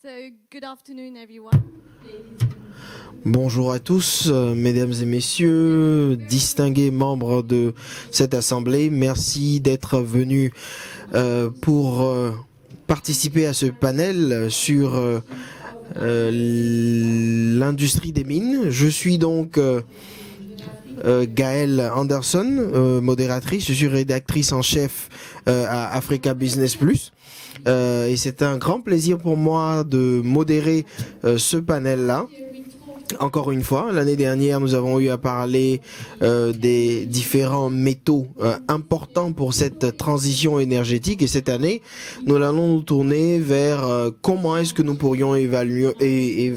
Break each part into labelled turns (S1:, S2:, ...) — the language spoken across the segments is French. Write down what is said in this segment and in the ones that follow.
S1: So, good afternoon, everyone.
S2: Bonjour à tous, mesdames et messieurs, distingués membres de cette assemblée. Merci d'être venus pour participer à ce panel sur l'industrie des mines. Je suis donc Gaëlle Anderson, modératrice. Je suis rédactrice en chef à Africa Business Plus. Et c'est un grand plaisir pour moi de modérer ce panel-là. Encore une fois, l'année dernière, nous avons eu à parler des différents métaux importants pour cette transition énergétique. Et cette année, nous allons nous tourner vers comment est-ce que nous pourrions évaluer et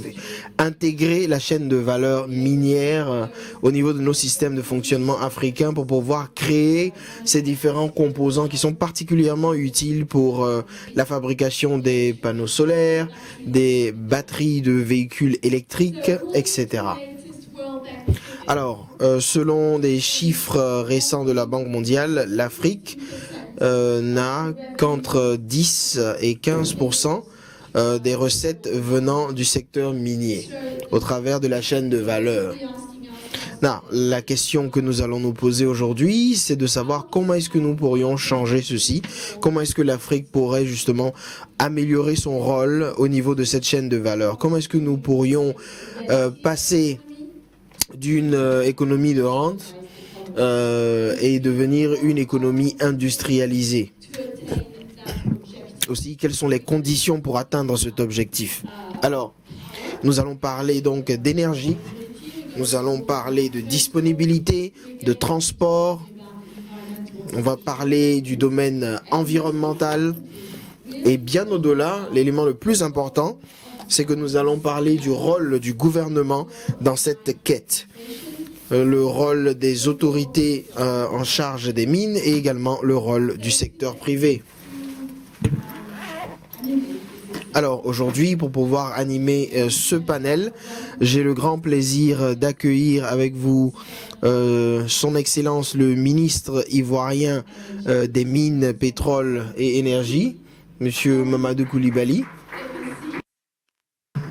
S2: intégrer la chaîne de valeur minière au niveau de nos systèmes de fonctionnement africains pour pouvoir créer ces différents composants qui sont particulièrement utiles pour la fabrication des panneaux solaires, des batteries de véhicules électriques, etc. Alors, selon des chiffres récents de la Banque mondiale, l'Afrique n'a qu'entre 10 et 15% des recettes venant du secteur minier au travers de la chaîne de valeur. Non, la question que nous allons nous poser aujourd'hui, c'est de savoir comment est-ce que nous pourrions changer ceci, comment est-ce que l'Afrique pourrait justement améliorer son rôle au niveau de cette chaîne de valeur, comment est-ce que nous pourrions passer d'une économie de rente et devenir une économie industrialisée. Aussi, quelles sont les conditions pour atteindre cet objectif? Alors, nous allons parler donc d'énergie. Nous allons parler de disponibilité, de transport. On va parler du domaine environnemental. Et bien au-delà, l'élément le plus important, c'est que nous allons parler du rôle du gouvernement dans cette quête. Le rôle des autorités en charge des mines et également le rôle du secteur privé. Alors aujourd'hui, pour pouvoir animer ce panel, j'ai le grand plaisir d'accueillir avec vous son Excellence le ministre ivoirien des Mines, Pétrole et Énergie, Monsieur Mamadou Koulibaly.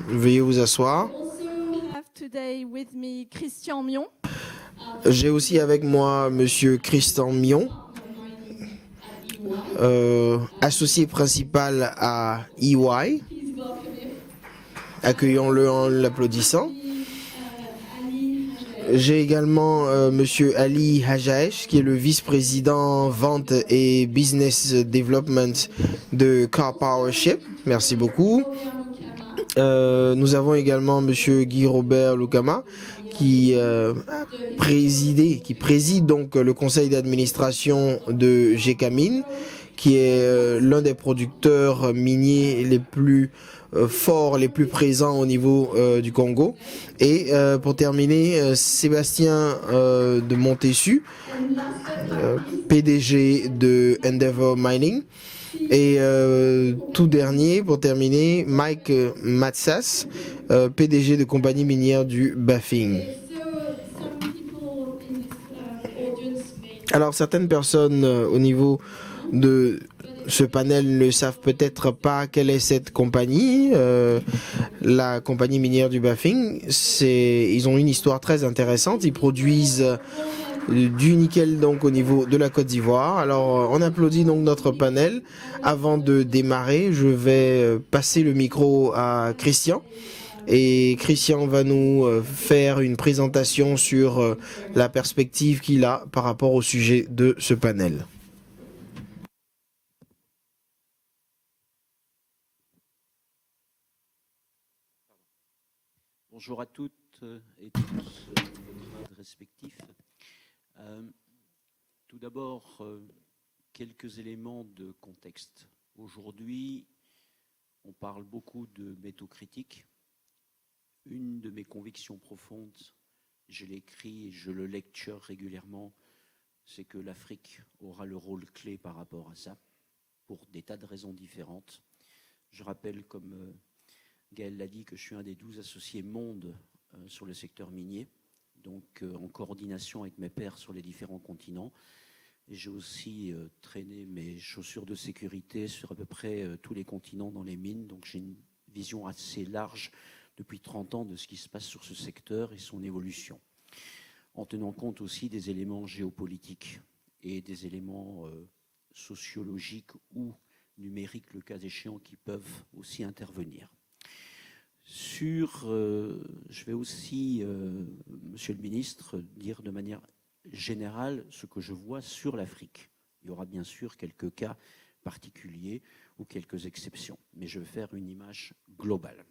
S2: Veuillez vous asseoir.
S1: I have today with me Christian Mion.
S2: J'ai aussi avec moi Monsieur Christian Mion, associé principal à EY. Accueillons-le en l'applaudissant. J'ai également Monsieur Ali Hajaesh, qui est le vice-président vente et business development de Car Powership. Merci beaucoup. Nous avons également Monsieur Guy Robert Lukama, qui préside donc le conseil d'administration de GECAMINE, qui est l'un des producteurs miniers les plus forts, les plus présents au niveau du Congo. Et pour terminer, Sébastien de Montessu, PDG de Endeavour Mining. Et tout dernier, pour terminer, Mike Matsas, PDG de compagnie minière du Bafing. Alors certaines personnes au niveau de ce panel ne savent peut-être pas quelle est cette compagnie. La compagnie minière du Bafing, ils ont une histoire très intéressante. Ils produisent du nickel donc au niveau de la Côte d'Ivoire. Alors on applaudit donc notre panel. Avant de démarrer, je vais passer le micro à Christian. Et Christian va nous faire une présentation sur la perspective qu'il a par rapport au sujet de ce panel.
S3: Bonjour à toutes et tous à vos grades respectifs. Tout d'abord, quelques éléments de contexte. Aujourd'hui, on parle beaucoup de métaux critiques. Une de mes convictions profondes, je l'écris et je le lecture régulièrement, c'est que l'Afrique aura le rôle clé par rapport à ça, pour des tas de raisons différentes. Je rappelle, comme Gaëlle l'a dit, que je suis un des 12 associés monde sur le secteur minier, donc en coordination avec mes pairs sur les différents continents. Et j'ai aussi traîné mes chaussures de sécurité sur à peu près tous les continents dans les mines, donc j'ai une vision assez large depuis 30 ans de ce qui se passe sur ce secteur et son évolution, en tenant compte aussi des éléments géopolitiques et des éléments sociologiques ou numériques, le cas échéant, qui peuvent aussi intervenir. Je vais aussi, Monsieur le Ministre, dire de manière générale ce que je vois sur l'Afrique. Il y aura bien sûr quelques cas particuliers ou quelques exceptions, mais je vais faire une image globale.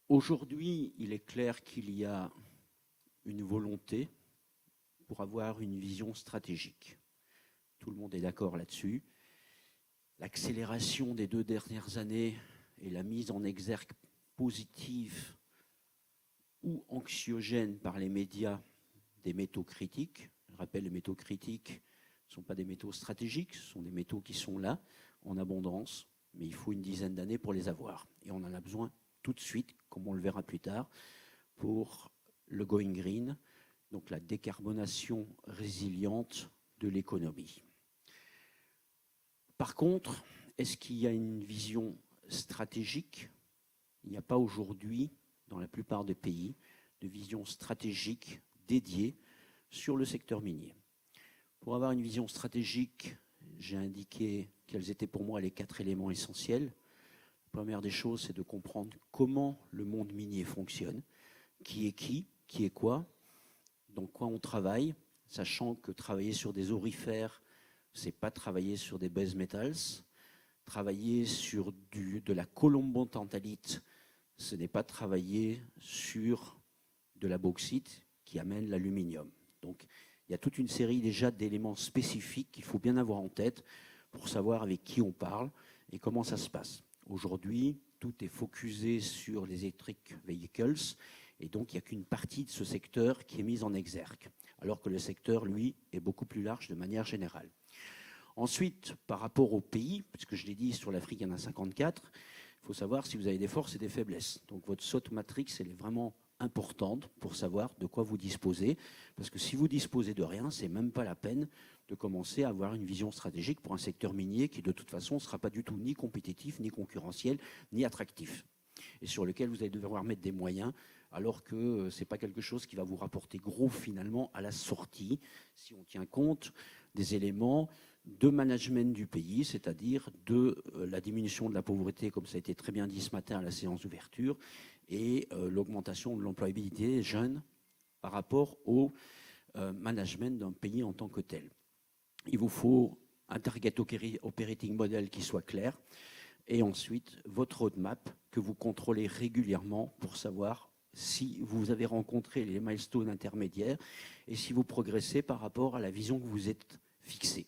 S3: Aujourd'hui, il est clair qu'il y a une volonté pour avoir une vision stratégique. Tout le monde est d'accord là-dessus. L'accélération des 2 dernières années et la mise en exergue positive ou anxiogène par les médias des métaux critiques. Je rappelle, les métaux critiques ne sont pas des métaux stratégiques, ce sont des métaux qui sont là, en abondance, mais il faut une dizaine d'années pour les avoir. Et on en a besoin tout de suite, comme on le verra plus tard, pour le going green, donc la décarbonation résiliente de l'économie. Par contre, est-ce qu'il y a une vision stratégique? Il n'y a pas aujourd'hui, dans la plupart des pays, de vision stratégique dédiée sur le secteur minier. Pour avoir une vision stratégique, j'ai indiqué quels étaient pour moi les 4 éléments essentiels. La première des choses, c'est de comprendre comment le monde minier fonctionne, qui est quoi, dans quoi on travaille, sachant que travailler sur des aurifères, c'est pas travailler sur des base metals. Travailler sur de la colombotanthalite, ce n'est pas travailler sur de la bauxite qui amène l'aluminium. Donc, il y a toute une série déjà d'éléments spécifiques qu'il faut bien avoir en tête pour savoir avec qui on parle et comment ça se passe. Aujourd'hui, tout est focusé sur les electric vehicles et donc il n'y a qu'une partie de ce secteur qui est mise en exergue, alors que le secteur, lui, est beaucoup plus large de manière générale. Ensuite, par rapport aux pays, puisque je l'ai dit, sur l'Afrique, il y en a 54, il faut savoir si vous avez des forces et des faiblesses. Donc votre SWOT matrix, elle est vraiment importante pour savoir de quoi vous disposez, parce que si vous disposez de rien, c'est même pas la peine de commencer à avoir une vision stratégique pour un secteur minier qui, de toute façon, ne sera pas du tout ni compétitif, ni concurrentiel, ni attractif, et sur lequel vous allez devoir mettre des moyens, alors que ce n'est pas quelque chose qui va vous rapporter gros, finalement, à la sortie, si on tient compte des éléments de management du pays, c'est-à-dire de la diminution de la pauvreté, comme ça a été très bien dit ce matin à la séance d'ouverture, et l'augmentation de l'employabilité des jeunes par rapport au management d'un pays en tant que tel. Il vous faut un target operating model qui soit clair, et ensuite votre roadmap que vous contrôlez régulièrement pour savoir si vous avez rencontré les milestones intermédiaires et si vous progressez par rapport à la vision que vous êtes fixée.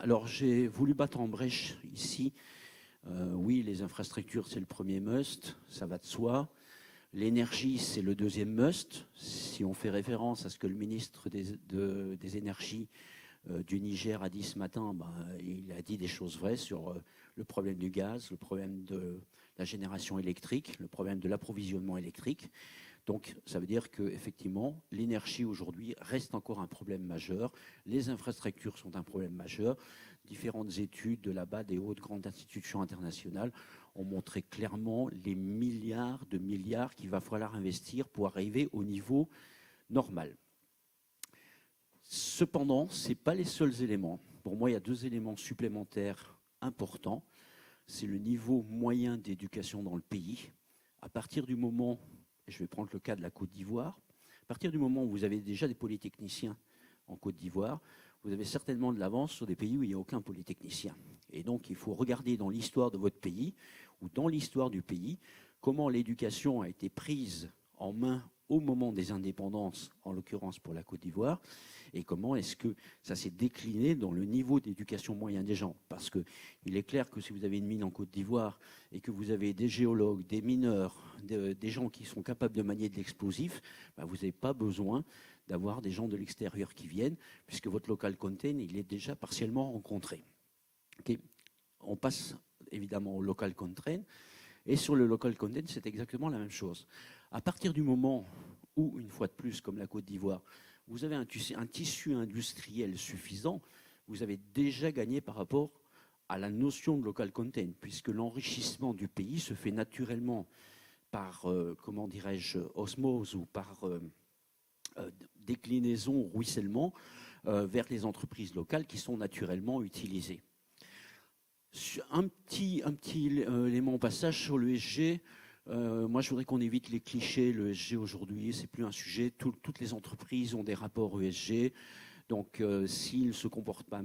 S3: Alors j'ai voulu battre en brèche ici. Oui, les infrastructures, c'est le premier must, ça va de soi. L'énergie, c'est le deuxième must. Si on fait référence à ce que le ministre des Énergies du Niger a dit ce matin, il a dit des choses vraies sur le problème du gaz, le problème de la génération électrique, le problème de l'approvisionnement électrique. Donc, ça veut dire qu'effectivement, l'énergie aujourd'hui reste encore un problème majeur. Les infrastructures sont un problème majeur. Différentes études de là-bas, des hautes grandes institutions internationales, ont montré clairement les milliards de milliards qu'il va falloir investir pour arriver au niveau normal. Cependant, ce n'est pas les seuls éléments. Pour moi, il y a 2 éléments supplémentaires importants. C'est le niveau moyen d'éducation dans le pays. À partir du moment, je vais prendre le cas de la Côte d'Ivoire, à partir du moment où vous avez déjà des polytechniciens en Côte d'Ivoire, vous avez certainement de l'avance sur des pays où il n'y a aucun polytechnicien. Et donc, il faut regarder dans l'histoire de votre pays, ou dans l'histoire du pays, comment l'éducation a été prise en main au moment des indépendances, en l'occurrence pour la Côte d'Ivoire, et comment est-ce que ça s'est décliné dans le niveau d'éducation moyen des gens. Parce qu'il est clair que si vous avez une mine en Côte d'Ivoire et que vous avez des géologues, des mineurs, des gens qui sont capables de manier de l'explosif, vous n'avez pas besoin d'avoir des gens de l'extérieur qui viennent, puisque votre local content, il est déjà partiellement rencontré. Okay. On passe évidemment au local content, et sur le local content, c'est exactement la même chose. À partir du moment où, une fois de plus, comme la Côte d'Ivoire, vous avez un tissu industriel suffisant, vous avez déjà gagné par rapport à la notion de local content, puisque l'enrichissement du pays se fait naturellement par, comment dirais-je, osmose ou par déclinaison, ruissellement, vers les entreprises locales qui sont naturellement utilisées. Un petit élément au passage sur l'ESG. Moi, je voudrais qu'on évite les clichés. L'ESG aujourd'hui, c'est plus un sujet. Toutes les entreprises ont des rapports ESG. Donc, s'ils ne se comportent pas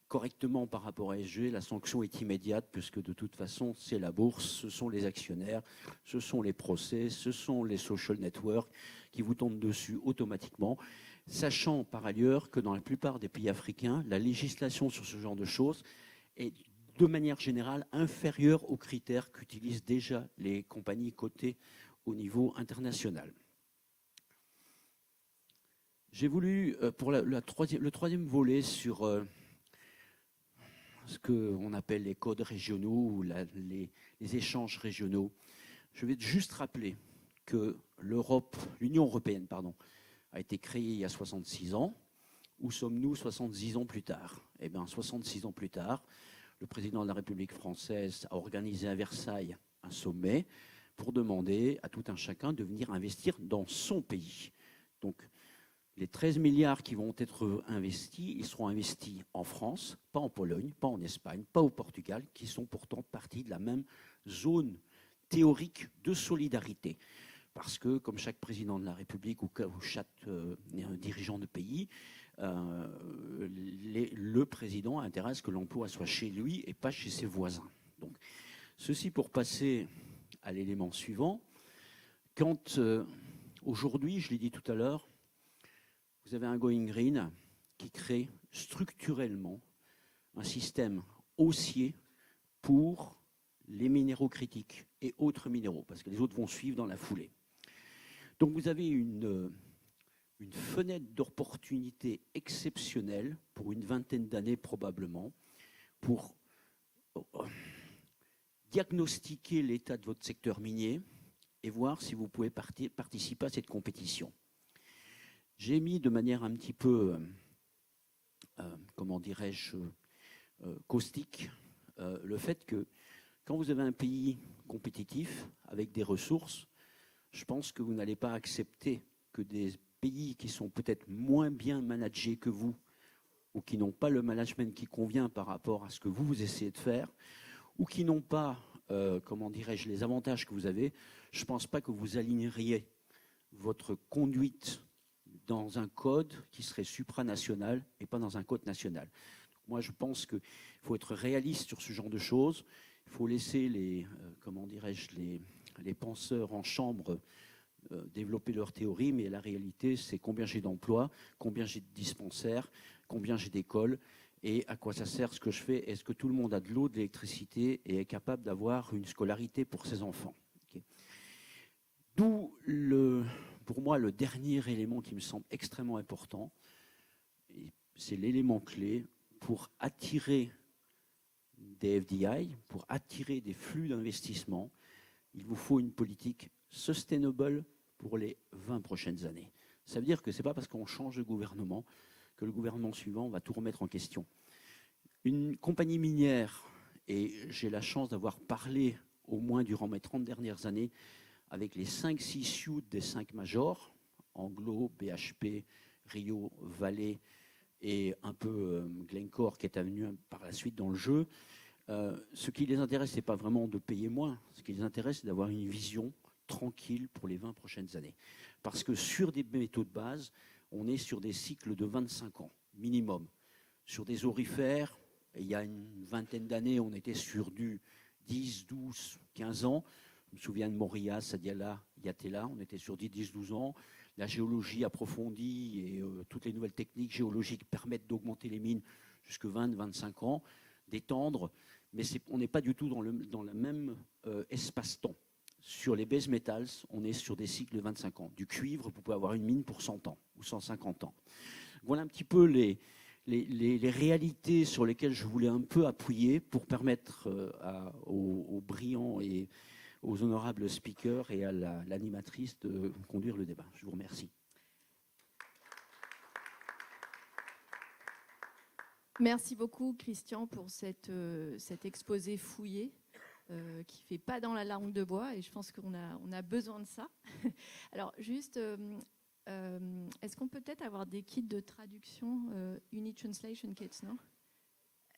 S3: correctement par rapport à ESG, la sanction est immédiate, puisque de toute façon, c'est la bourse, ce sont les actionnaires, ce sont les procès, ce sont les social networks qui vous tombent dessus automatiquement. Sachant par ailleurs que dans la plupart des pays africains, la législation sur ce genre de choses est de manière générale inférieure aux critères qu'utilisent déjà les compagnies cotées au niveau international. J'ai voulu, pour le troisième volet sur ce qu'on appelle les codes régionaux ou les échanges régionaux, je vais juste rappeler que l'Union européenne, a été créée il y a 66 ans. Où sommes-nous 66 ans plus tard? Eh bien, 66 ans plus tard, le président de la République française a organisé à Versailles un sommet pour demander à tout un chacun de venir investir dans son pays. Donc, les 13 milliards qui vont être investis, ils seront investis en France, pas en Pologne, pas en Espagne, pas au Portugal, qui sont pourtant partie de la même zone théorique de solidarité. Parce que, comme chaque président de la République ou chaque dirigeant de pays, le président a intérêt à ce que l'emploi soit chez lui et pas chez ses voisins. Donc, ceci pour passer à l'élément suivant. Quand, aujourd'hui, je l'ai dit tout à l'heure, vous avez un Going Green qui crée structurellement un système haussier pour les minéraux critiques et autres minéraux, parce que les autres vont suivre dans la foulée. Donc vous avez une fenêtre d'opportunité exceptionnelle pour une vingtaine d'années probablement, pour diagnostiquer l'état de votre secteur minier et voir si vous pouvez participer à cette compétition. J'ai mis de manière un petit peu, comment dirais-je, caustique, le fait que quand vous avez un pays compétitif avec des ressources, je pense que vous n'allez pas accepter que des pays qui sont peut-être moins bien managés que vous ou qui n'ont pas le management qui convient par rapport à ce que vous essayez de faire ou qui n'ont pas, comment dirais-je, les avantages que vous avez, je ne pense pas que vous aligneriez votre conduite dans un code qui serait supranational et pas dans un code national. Moi, je pense qu'il faut être réaliste sur ce genre de choses. Il faut laisser les penseurs en chambre développer leurs théories, mais la réalité, c'est combien j'ai d'emplois, combien j'ai de dispensaires, combien j'ai d'écoles, et à quoi ça sert ce que je fais. Est-ce que tout le monde a de l'eau, de l'électricité et est capable d'avoir une scolarité pour ses enfants? Okay. D'où, pour moi, le dernier élément qui me semble extrêmement important, c'est l'élément clé pour attirer des FDI, pour attirer des flux d'investissement. Il vous faut une politique sustainable pour les 20 prochaines années. Ça veut dire que ce n'est pas parce qu'on change de gouvernement que le gouvernement suivant va tout remettre en question. Une compagnie minière, et j'ai la chance d'avoir parlé au moins durant mes 30 dernières années avec les 5-6 suits des 5 majors, Anglo, BHP, Rio, Vale et un peu Glencore qui est venu par la suite dans le jeu. Ce qui les intéresse, ce n'est pas vraiment de payer moins. Ce qui les intéresse, c'est d'avoir une vision tranquille pour les 20 prochaines années. Parce que sur des métaux de base, on est sur des cycles de 25 ans, minimum. Sur des aurifères, il y a une vingtaine d'années, on était sur du 10, 12, 15 ans. Je me souviens de Moria, Sadiala, Yatela, on était sur 10, 12 ans. La géologie approfondie et toutes les nouvelles techniques géologiques permettent d'augmenter les mines jusqu'à 20, 25 ans, d'étendre. Mais on n'est pas du tout dans le même espace-temps. Sur les base metals, on est sur des cycles de 25 ans. Du cuivre, vous pouvez avoir une mine pour 100 ans ou 150 ans. Voilà un petit peu les réalités sur lesquelles je voulais un peu appuyer pour permettre aux brillants et aux honorables speakers et à l'animatrice de conduire le débat. Je vous remercie.
S1: Merci beaucoup, Christian, pour cet exposé fouillé qui ne fait pas dans la langue de bois. Et je pense qu'on a besoin de ça. Alors, juste, est-ce qu'on peut peut-être avoir des kits de traduction, Uni Translation Kits, non?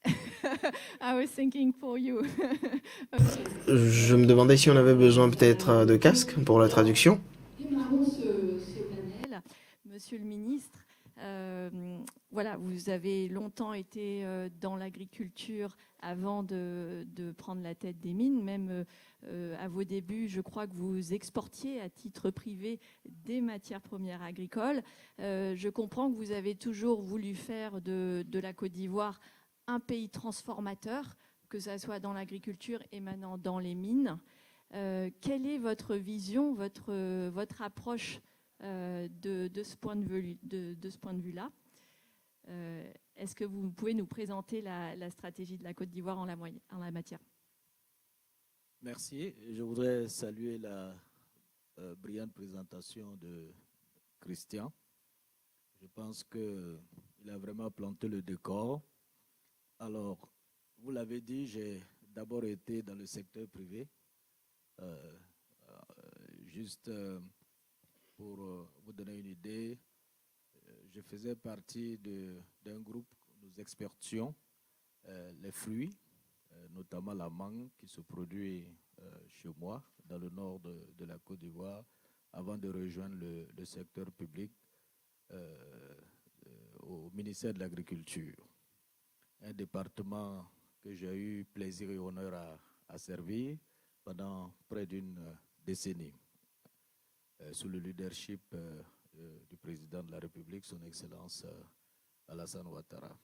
S1: I was thinking for you.
S2: Je me demandais si on avait besoin peut-être de casques pour la traduction.
S1: Démarrons ce panel. Monsieur le ministre, voilà, vous avez longtemps été dans l'agriculture avant de prendre la tête des mines. Même à vos débuts, je crois que vous exportiez à titre privé des matières premières agricoles. Je comprends que vous avez toujours voulu faire de la Côte d'Ivoire un pays transformateur, que ce soit dans l'agriculture et maintenant dans les mines. Quelle est votre vision, votre approche de ce point de vue-là? Est-ce que vous pouvez nous présenter la stratégie de la Côte d'Ivoire en la matière?
S4: Merci. Je voudrais saluer la brillante présentation de Christian. Je pense qu'il a vraiment planté le décor. Alors, vous l'avez dit, j'ai d'abord été dans le secteur privé. Juste pour vous donner une idée, je faisais partie d'un groupe où nous exportions les fruits, notamment la mangue qui se produit chez moi, dans le nord de la Côte d'Ivoire, avant de rejoindre le secteur public au ministère de l'Agriculture. Un département que j'ai eu plaisir et honneur à servir pendant près d'une décennie, sous le leadership du président de la République, son Excellence Alassane Ouattara.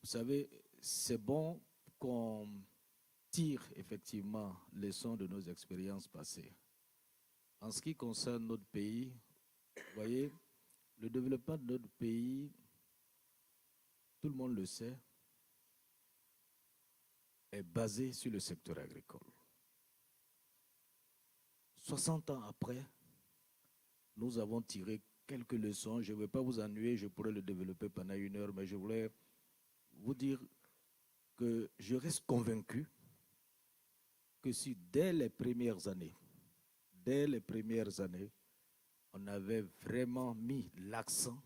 S4: Vous savez, c'est bon qu'on tire effectivement les leçons de nos expériences passées. En ce qui concerne notre pays, vous voyez, le développement de notre pays, tout le monde le sait, est basé sur le secteur agricole. 60 ans après, nous avons tiré quelques leçons. Je ne vais pas vous ennuyer, je pourrais le développer pendant 1 heure, mais je voulais vous dire que je reste convaincu que si dès les premières années, on avait vraiment mis l'accent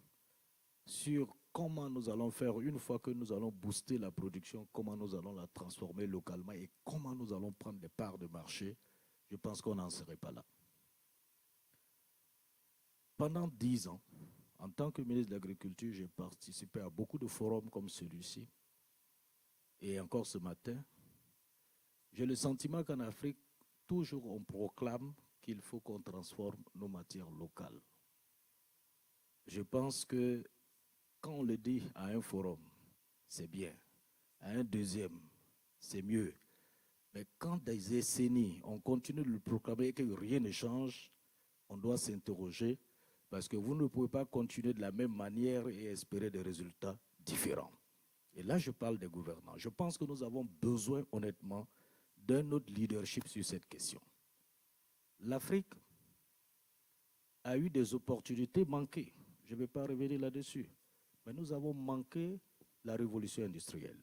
S4: sur comment nous allons faire une fois que nous allons booster la production, comment nous allons la transformer localement et comment nous allons prendre des parts de marché, je pense qu'on n'en serait pas là. Pendant 10 ans, en tant que ministre de l'Agriculture, j'ai participé à beaucoup de forums comme celui-ci. Et encore ce matin, j'ai le sentiment qu'en Afrique, toujours on proclame qu'il faut qu'on transforme nos matières locales. Je pense que quand on le dit à un forum, c'est bien. À un deuxième, c'est mieux. Mais quand des décennies, on continue de le proclamer et que rien ne change, on doit s'interroger parce que vous ne pouvez pas continuer de la même manière et espérer des résultats différents. Et là, je parle des gouvernants. Je pense que nous avons besoin, honnêtement, d'un autre leadership sur cette question. L'Afrique a eu des opportunités manquées. Je ne vais pas revenir là-dessus. Mais nous avons manqué la révolution industrielle.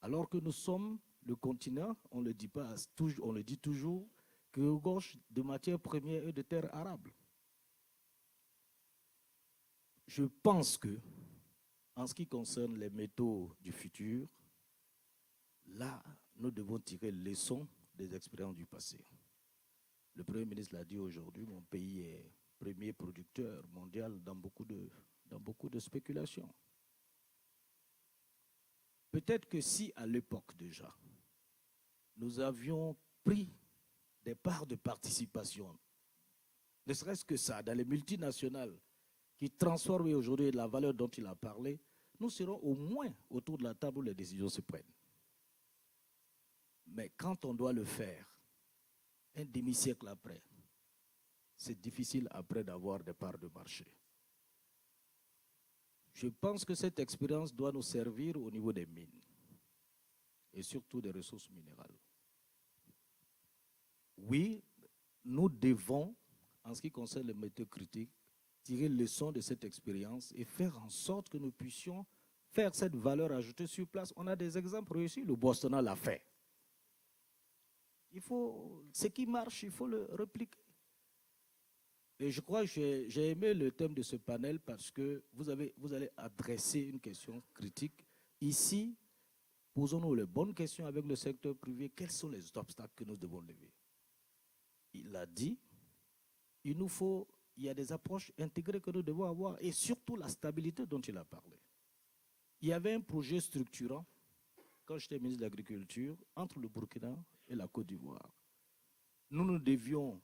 S4: Alors que nous sommes le continent, on le dit toujours, qui regorge de matières premières et de terres arables. Je pense que, en ce qui concerne les métaux du futur, là, nous devons tirer les leçons des expériences du passé. Le Premier ministre l'a dit aujourd'hui, mon pays est premier producteur mondial dans beaucoup de spéculations. Peut-être que si, à l'époque déjà, nous avions pris des parts de participation, ne serait-ce que ça, dans les multinationales qui transforment aujourd'hui la valeur dont il a parlé, nous serons au moins autour de la table où les décisions se prennent. Mais quand on doit le faire, un demi-siècle après, c'est difficile après d'avoir des parts de marché. Je pense que cette expérience doit nous servir au niveau des mines et surtout des ressources minérales. Oui, nous devons, en ce qui concerne les métaux critiques, tirer leçon de cette expérience et faire en sorte que nous puissions faire cette valeur ajoutée sur place. On a des exemples réussis. Le Botswana l'a fait. Ce qui marche, il faut le répliquer. Et je crois que j'ai aimé le thème de ce panel parce que vous allez adresser une question critique. Ici, posons-nous les bonnes questions avec le secteur privé. Quels sont les obstacles que nous devons lever? Il l'a dit, il y a des approches intégrées que nous devons avoir et surtout la stabilité dont il a parlé. Il y avait un projet structurant, quand j'étais ministre de l'Agriculture, entre le Burkina et la Côte d'Ivoire. Nous devions,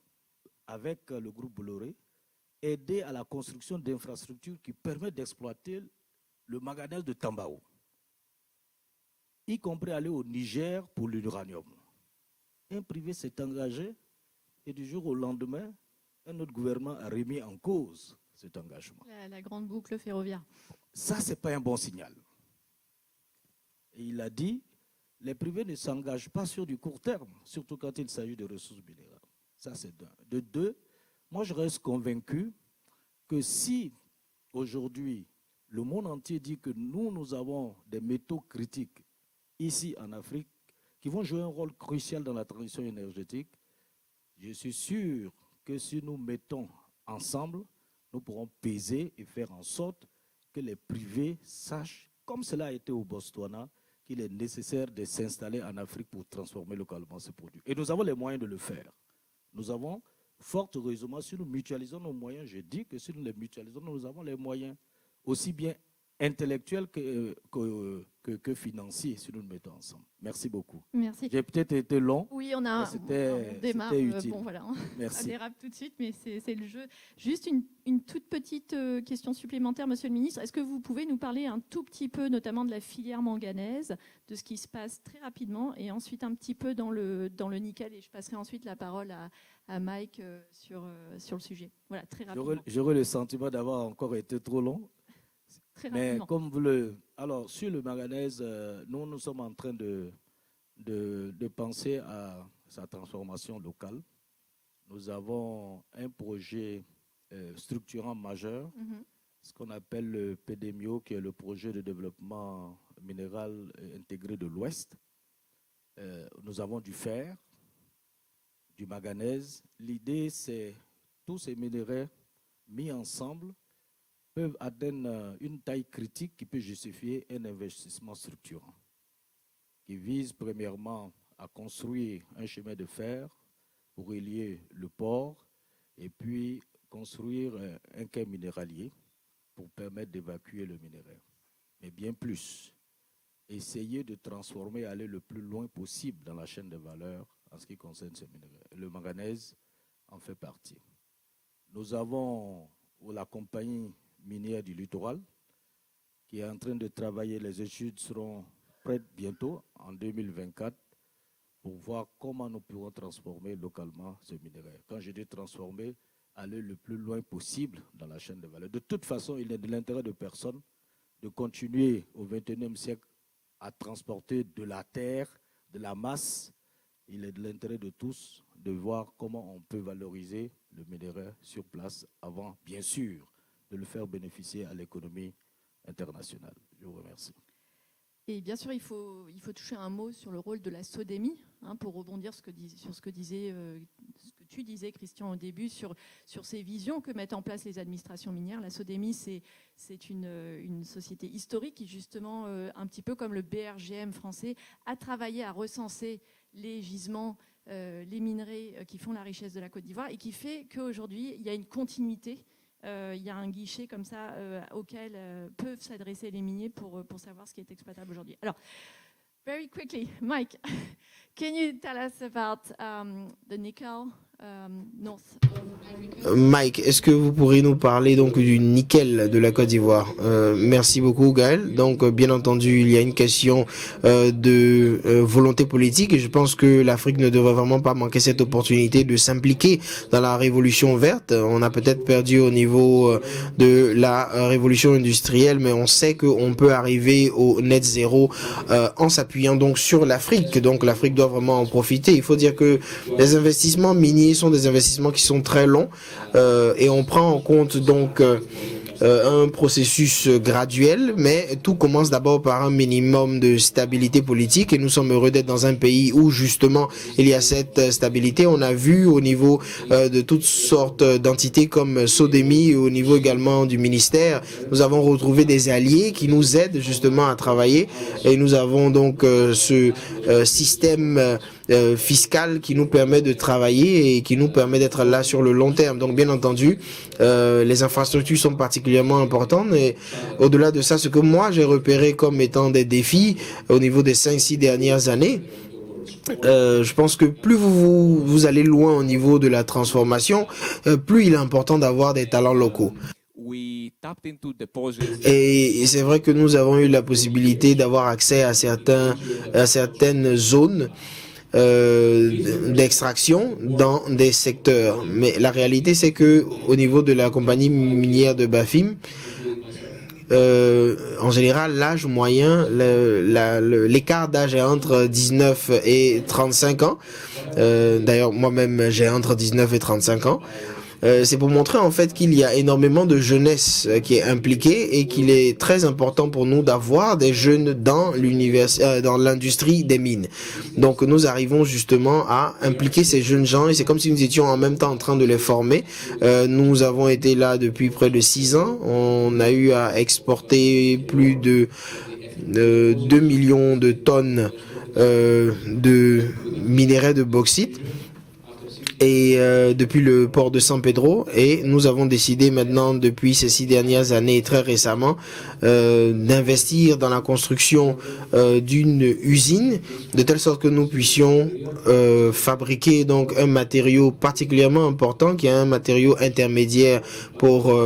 S4: avec le groupe Bolloré, aider à la construction d'infrastructures qui permettent d'exploiter le manganèse de Tambao, y compris aller au Niger pour l'uranium. Un privé s'est engagé et du jour au lendemain, un autre gouvernement a remis en cause cet engagement.
S1: La grande boucle ferroviaire.
S4: Ça, ce n'est pas un bon signal. Et il a dit, les privés ne s'engagent pas sur du court terme, surtout quand il s'agit de ressources minérales. Ça, c'est d'un. De deux, moi, je reste convaincu que si, aujourd'hui, le monde entier dit que nous avons des métaux critiques ici en Afrique qui vont jouer un rôle crucial dans la transition énergétique, je suis sûr que si nous mettons ensemble, nous pourrons peser et faire en sorte que les privés sachent, comme cela a été au Botswana, qu'il est nécessaire de s'installer en Afrique pour transformer localement ces produits. Et nous avons les moyens de le faire. Nous avons, fort heureusement, si nous mutualisons nos moyens, je dis que si nous les mutualisons, nous avons les moyens aussi bien intellectuels que financiers, si nous nous mettons ensemble. Merci beaucoup.
S1: Merci.
S4: J'ai peut-être été long.
S1: Oui, on démarre.
S4: Utile.
S1: Bon, voilà,
S4: Merci.
S1: on dérape tout de suite, mais c'est le jeu. Juste une toute petite question supplémentaire, Monsieur le Ministre. Est-ce que vous pouvez nous parler un tout petit peu, notamment de la filière manganèse, de ce qui se passe très rapidement, et ensuite un petit peu dans le nickel, et je passerai ensuite la parole à Mike sur le sujet. Voilà, très rapidement.
S4: J'aurais le sentiment d'avoir encore été trop long.
S1: Très
S4: Mais
S1: rapidement.
S4: comme alors sur le manganèse, nous sommes en train de penser à sa transformation locale. Nous avons un projet structurant majeur, ce qu'on appelle le PDMIO, qui est le projet de développement minéral intégré de l'Ouest. Nous avons du fer, du manganèse. L'idée, c'est tous ces minéraux mis ensemble peuvent atteindre une taille critique qui peut justifier un investissement structurant, qui vise premièrement à construire un chemin de fer pour relier le port et puis construire un quai minéralier pour permettre d'évacuer le minerai. Mais bien plus, essayer de transformer, aller le plus loin possible dans la chaîne de valeur en ce qui concerne ce minerai. Le manganèse en fait partie. Nous avons la compagnie minière du littoral qui est en train de travailler. Les études seront prêtes bientôt, en 2024, pour voir comment nous pourrons transformer localement ce minerai. Quand je dis transformer, aller le plus loin possible dans la chaîne de valeur. De toute façon, il est de l'intérêt de personne de continuer au XXIe siècle à transporter de la terre, de la masse. Il est de l'intérêt de tous de voir comment on peut valoriser le minerai sur place avant, bien sûr, de le faire bénéficier à l'économie internationale. Je vous remercie.
S1: Et bien sûr, il faut toucher un mot sur le rôle de la SODEMI, pour rebondir sur ce que tu disais, Christian, au début, sur ces visions que mettent en place les administrations minières. La SODEMI, c'est une société historique qui, justement, un petit peu comme le BRGM français, a travaillé à recenser les gisements, les minerais qui font la richesse de la Côte d'Ivoire et qui fait qu'aujourd'hui, il y a une continuité. Il y a un guichet comme ça auquel peuvent s'adresser les miniers pour savoir ce qui est exploitable aujourd'hui. Alors, very quickly, Mike, can you tell us about the nickel north of Africa?
S2: Mike, est-ce que vous pourriez nous parler donc du nickel de la Côte d'Ivoire? Merci beaucoup, Gaël. Donc, bien entendu, il y a une question de volonté politique et je pense que l'Afrique ne devrait vraiment pas manquer cette opportunité de s'impliquer dans la révolution verte. On a peut-être perdu au niveau de la révolution industrielle, mais on sait qu'on peut arriver au net zéro en s'appuyant donc sur l'Afrique. Donc, l'Afrique doit vraiment en profiter. Il faut dire que les investissements miniers sont des investissements qui sont très longs et on prend en compte donc un processus graduel, mais tout commence d'abord par un minimum de stabilité politique et nous sommes heureux d'être dans un pays où justement il y a cette stabilité. On a vu au niveau de toutes sortes d'entités comme Sodemi et au niveau également du ministère, nous avons retrouvé des alliés qui nous aident justement à travailler et nous avons donc ce système fiscal qui nous permet de travailler et qui nous permet d'être là sur le long terme. Donc bien entendu, les infrastructures sont particulièrement importantes et au-delà de ça, ce que moi j'ai repéré comme étant des défis au niveau des 5-6 dernières années, je pense que plus vous allez loin au niveau de la transformation, plus il est important d'avoir des talents locaux. Et c'est vrai que nous avons eu la possibilité d'avoir accès à certaines zones d'extraction dans des secteurs. Mais la réalité, c'est que au niveau de la compagnie minière de Bafim, en général, l'âge moyen, l'écart d'âge est entre 19 et 35 ans. D'ailleurs, moi-même, j'ai entre 19 et 35 ans. C'est pour montrer en fait qu'il y a énormément de jeunesse qui est impliquée et qu'il est très important pour nous d'avoir des jeunes dans dans l'industrie des mines. Donc nous arrivons justement à impliquer ces jeunes gens et c'est comme si nous étions en même temps en train de les former. Nous avons été là depuis près de 6 ans. On a eu à exporter plus de 2 millions de tonnes de minerais de bauxite. Et depuis le port de San Pedro, et nous avons décidé maintenant depuis ces 6 dernières années et très récemment d'investir dans la construction d'une usine de telle sorte que nous puissions fabriquer donc un matériau particulièrement important qui est un matériau intermédiaire pour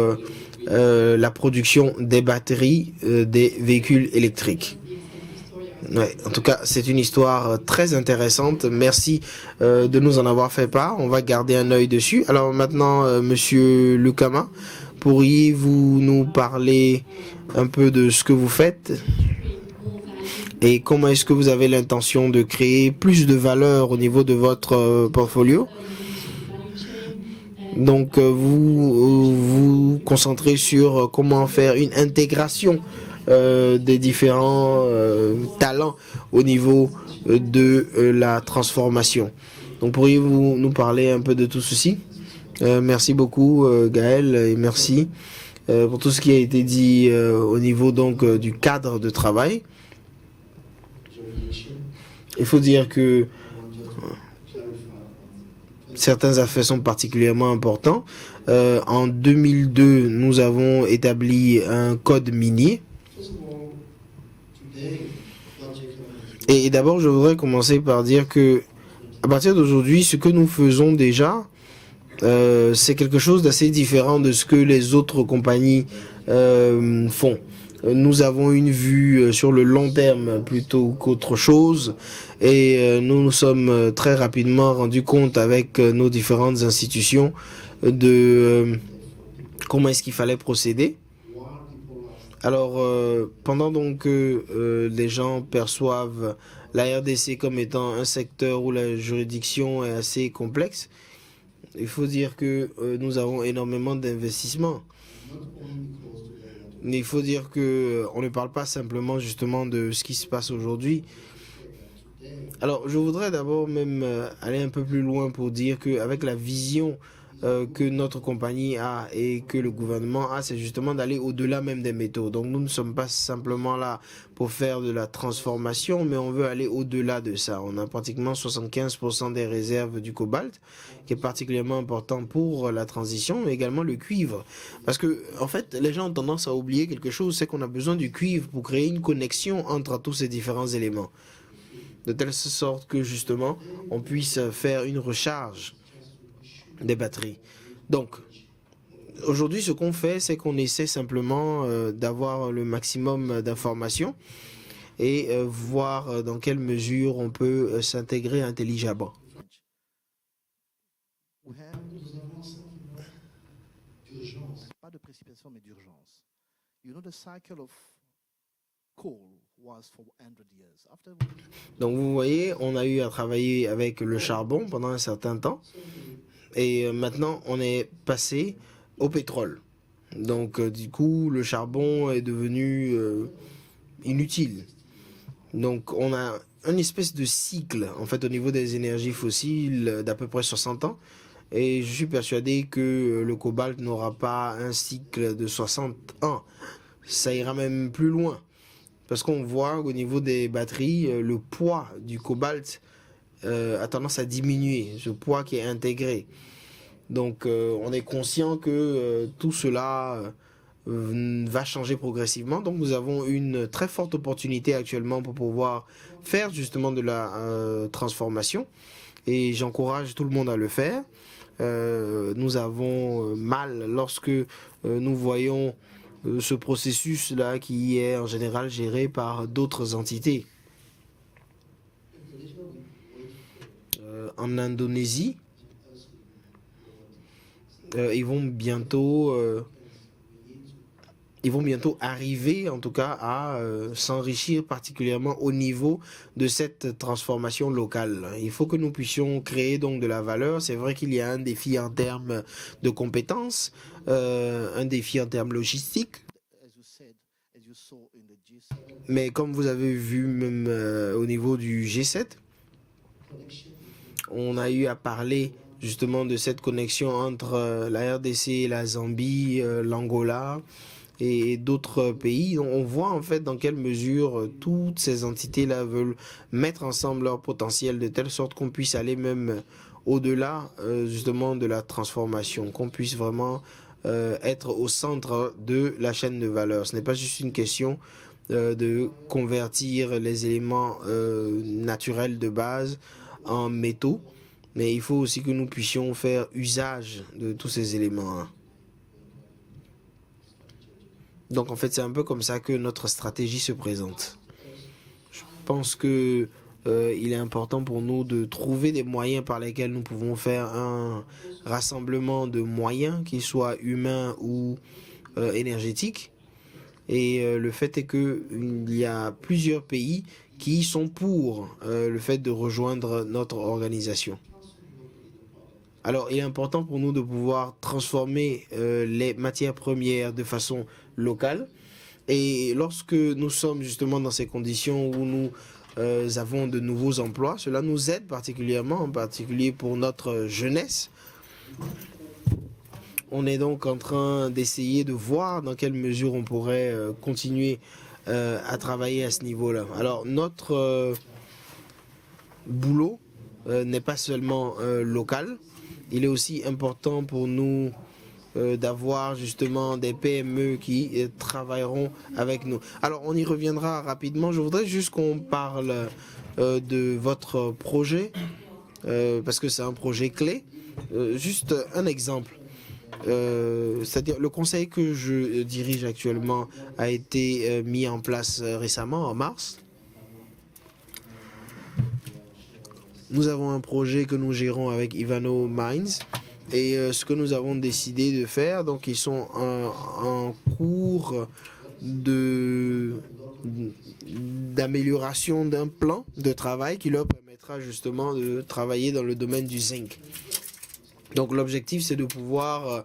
S2: la production des batteries des véhicules électriques. Ouais, en tout cas, c'est une histoire très intéressante. Merci de nous en avoir fait part. On va garder un œil dessus. Alors maintenant, Monsieur Lukama, pourriez-vous nous parler un peu de ce que vous faites et comment est-ce que vous avez l'intention de créer plus de valeur au niveau de votre portfolio? Donc, vous vous concentrez sur comment faire une intégration des différents talents au niveau de la transformation. Donc pourriez-vous nous parler un peu de tout ceci? Merci beaucoup Gaël et merci pour tout ce qui a été dit au niveau donc du cadre de travail. Il faut dire que certains aspects sont particulièrement importants. En 2002, nous avons établi un code minier. Et d'abord, je voudrais commencer par dire que, à partir d'aujourd'hui, ce que nous faisons déjà, c'est quelque chose d'assez différent de ce que les autres compagnies font. Nous avons une vue sur le long terme plutôt qu'autre chose et nous nous sommes très rapidement rendus compte avec nos différentes institutions de comment est-ce qu'il fallait procéder. Alors, pendant donc que les gens perçoivent la RDC comme étant un secteur où la juridiction est assez complexe, il faut dire que nous avons énormément d'investissements. Mais il faut dire que on ne parle pas simplement justement de ce qui se passe aujourd'hui. Alors, je voudrais d'abord même aller un peu plus loin pour dire qu'avec la vision que notre compagnie a et que le gouvernement a, c'est justement d'aller au-delà même des métaux. Donc nous ne sommes pas simplement là pour faire de la transformation, mais on veut aller au-delà de ça. On a pratiquement 75% des réserves du cobalt, qui est particulièrement important pour la transition, mais également le cuivre. Parce que, en fait, les gens ont tendance à oublier quelque chose, c'est qu'on a besoin du cuivre pour créer une connexion entre tous ces différents éléments. De telle sorte que, justement, on puisse faire une recharge des batteries. Donc, aujourd'hui, ce qu'on fait, c'est qu'on essaie simplement d'avoir le maximum d'informations et voir dans quelle mesure on peut s'intégrer intelligemment.
S5: Pas de précipitation, mais d'urgence. You know, the cycle of coal was for 100 years. After...
S2: Donc, vous voyez, on a eu à travailler avec le charbon pendant un certain temps. Et maintenant, on est passé au pétrole. Donc, du coup, le charbon est devenu inutile. Donc, on a une espèce de cycle, en fait, au niveau des énergies fossiles d'à peu près 60 ans. Et je suis persuadé que le cobalt n'aura pas un cycle de 60 ans. Ça ira même plus loin. Parce qu'on voit au niveau des batteries, le poids du cobalt a tendance à diminuer, ce poids qui est intégré. Donc on est conscient que tout cela va changer progressivement. Donc nous avons une très forte opportunité actuellement pour pouvoir faire justement de la transformation. Et j'encourage tout le monde à le faire. Nous avons mal lorsque nous voyons ce processus-là qui est en général géré par d'autres entités. En Indonésie, ils vont bientôt arriver en tout cas à s'enrichir particulièrement au niveau de cette transformation locale. Il faut que nous puissions créer donc de la valeur. C'est vrai qu'il y a un défi en termes de compétences, un défi en termes logistiques. Mais comme vous avez vu même au niveau du G7, on a eu à parler justement de cette connexion entre la RDC, la Zambie, l'Angola et d'autres pays. On voit en fait dans quelle mesure toutes ces entités-là veulent mettre ensemble leur potentiel de telle sorte qu'on puisse aller même au-delà justement de la transformation, qu'on puisse vraiment être au centre de la chaîne de valeur. Ce n'est pas juste une question de convertir les éléments naturels de base en métaux, mais il faut aussi que nous puissions faire usage de tous ces éléments. Donc en fait, c'est un peu comme ça que notre stratégie se présente. Je pense que il est important pour nous de trouver des moyens par lesquels nous pouvons faire un rassemblement de moyens, qu'ils soient humains ou énergétiques. Et le fait est qu'il y a plusieurs pays qui sont pour le fait de rejoindre notre organisation. Alors, il est important pour nous de pouvoir transformer les matières premières de façon locale. Et lorsque nous sommes justement dans ces conditions où nous avons de nouveaux emplois, cela nous aide particulièrement, en particulier pour notre jeunesse. On est donc en train d'essayer de voir dans quelle mesure on pourrait continuer à travailler à ce niveau-là. Alors, notre boulot n'est pas seulement local. Il est aussi important pour nous d'avoir justement des PME qui travailleront avec nous. Alors, on y reviendra rapidement. Je voudrais juste qu'on parle de votre projet, parce que c'est un projet clé. Juste un exemple. C'est-à-dire le conseil que je dirige actuellement a été mis en place récemment, en mars. Nous avons un projet que nous gérons avec Ivanhoe Mines. Et ce que nous avons décidé de faire, donc ils sont en cours d'amélioration d'un plan de travail qui leur permettra justement de travailler dans le domaine du zinc. Donc l'objectif c'est de pouvoir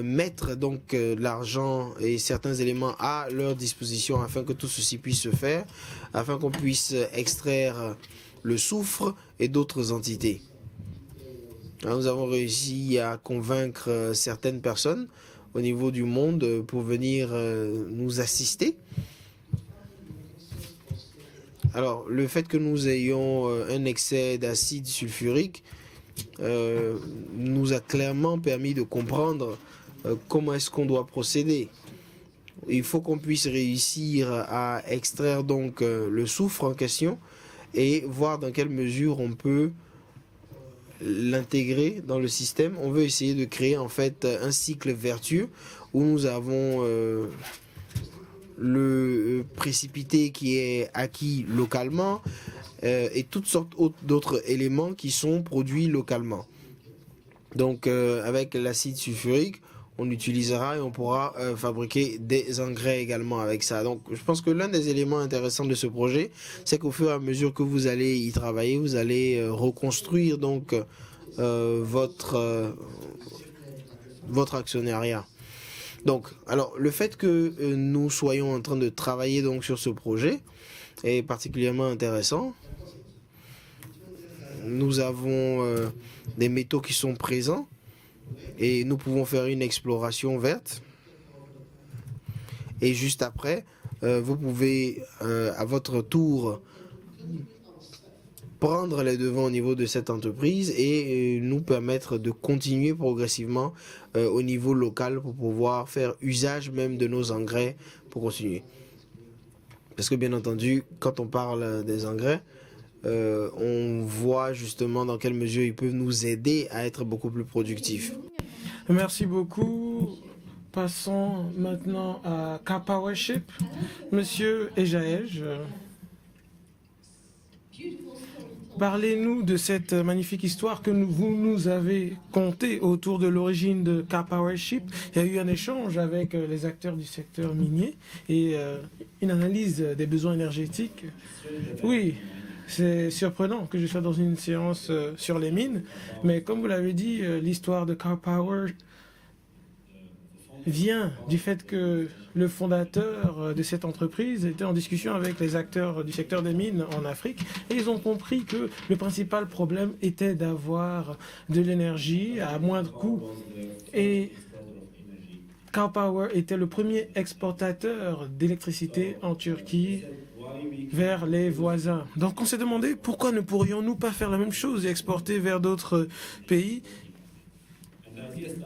S2: mettre donc l'argent et certains éléments à leur disposition afin que tout ceci puisse se faire, afin qu'on puisse extraire le soufre et d'autres entités. Nous avons réussi à convaincre certaines personnes au niveau du monde pour venir nous assister. Alors, le fait que nous ayons un excès d'acide sulfurique nous a clairement permis de comprendre comment est-ce qu'on doit procéder. Il faut qu'on puisse réussir à extraire donc le soufre en question et voir dans quelle mesure on peut l'intégrer dans le système. On veut essayer de créer en fait un cycle vertueux où nous avons le précipité qui est acquis localement et toutes sortes d'autres éléments qui sont produits localement. Donc avec l'acide sulfurique, on utilisera et on pourra fabriquer des engrais également avec ça. Donc je pense que l'un des éléments intéressants de ce projet, c'est qu'au fur et à mesure que vous allez y travailler, vous allez reconstruire donc votre actionnariat. Donc, alors, le fait que nous soyons en train de travailler donc sur ce projet est particulièrement intéressant. Nous avons des métaux qui sont présents et nous pouvons faire une exploration verte. Et juste après, vous pouvez à votre tour prendre les devants au niveau de cette entreprise et nous permettre de continuer progressivement au niveau local pour pouvoir faire usage même de nos engrais pour continuer. Parce que bien entendu, quand on parle des engrais, on voit justement dans quelle mesure ils peuvent nous aider à être beaucoup plus productifs.
S6: Merci beaucoup. Passons maintenant à K-Powership. Monsieur Ejaej, parlez-nous de cette magnifique histoire que vous nous avez contée autour de l'origine de K-Powership. Il y a eu un échange avec les acteurs du secteur minier et une analyse des besoins énergétiques. Oui, c'est surprenant que je sois dans une séance sur les mines, mais comme vous l'avez dit, l'histoire de K-Power vient du fait que le fondateur de cette entreprise était en discussion avec les acteurs du secteur des mines en Afrique et ils ont compris que le principal problème était d'avoir de l'énergie à moindre coût. Et K-Power était le premier exportateur d'électricité en Turquie vers les voisins. Donc on s'est demandé pourquoi ne pourrions-nous pas faire la même chose et exporter vers d'autres pays.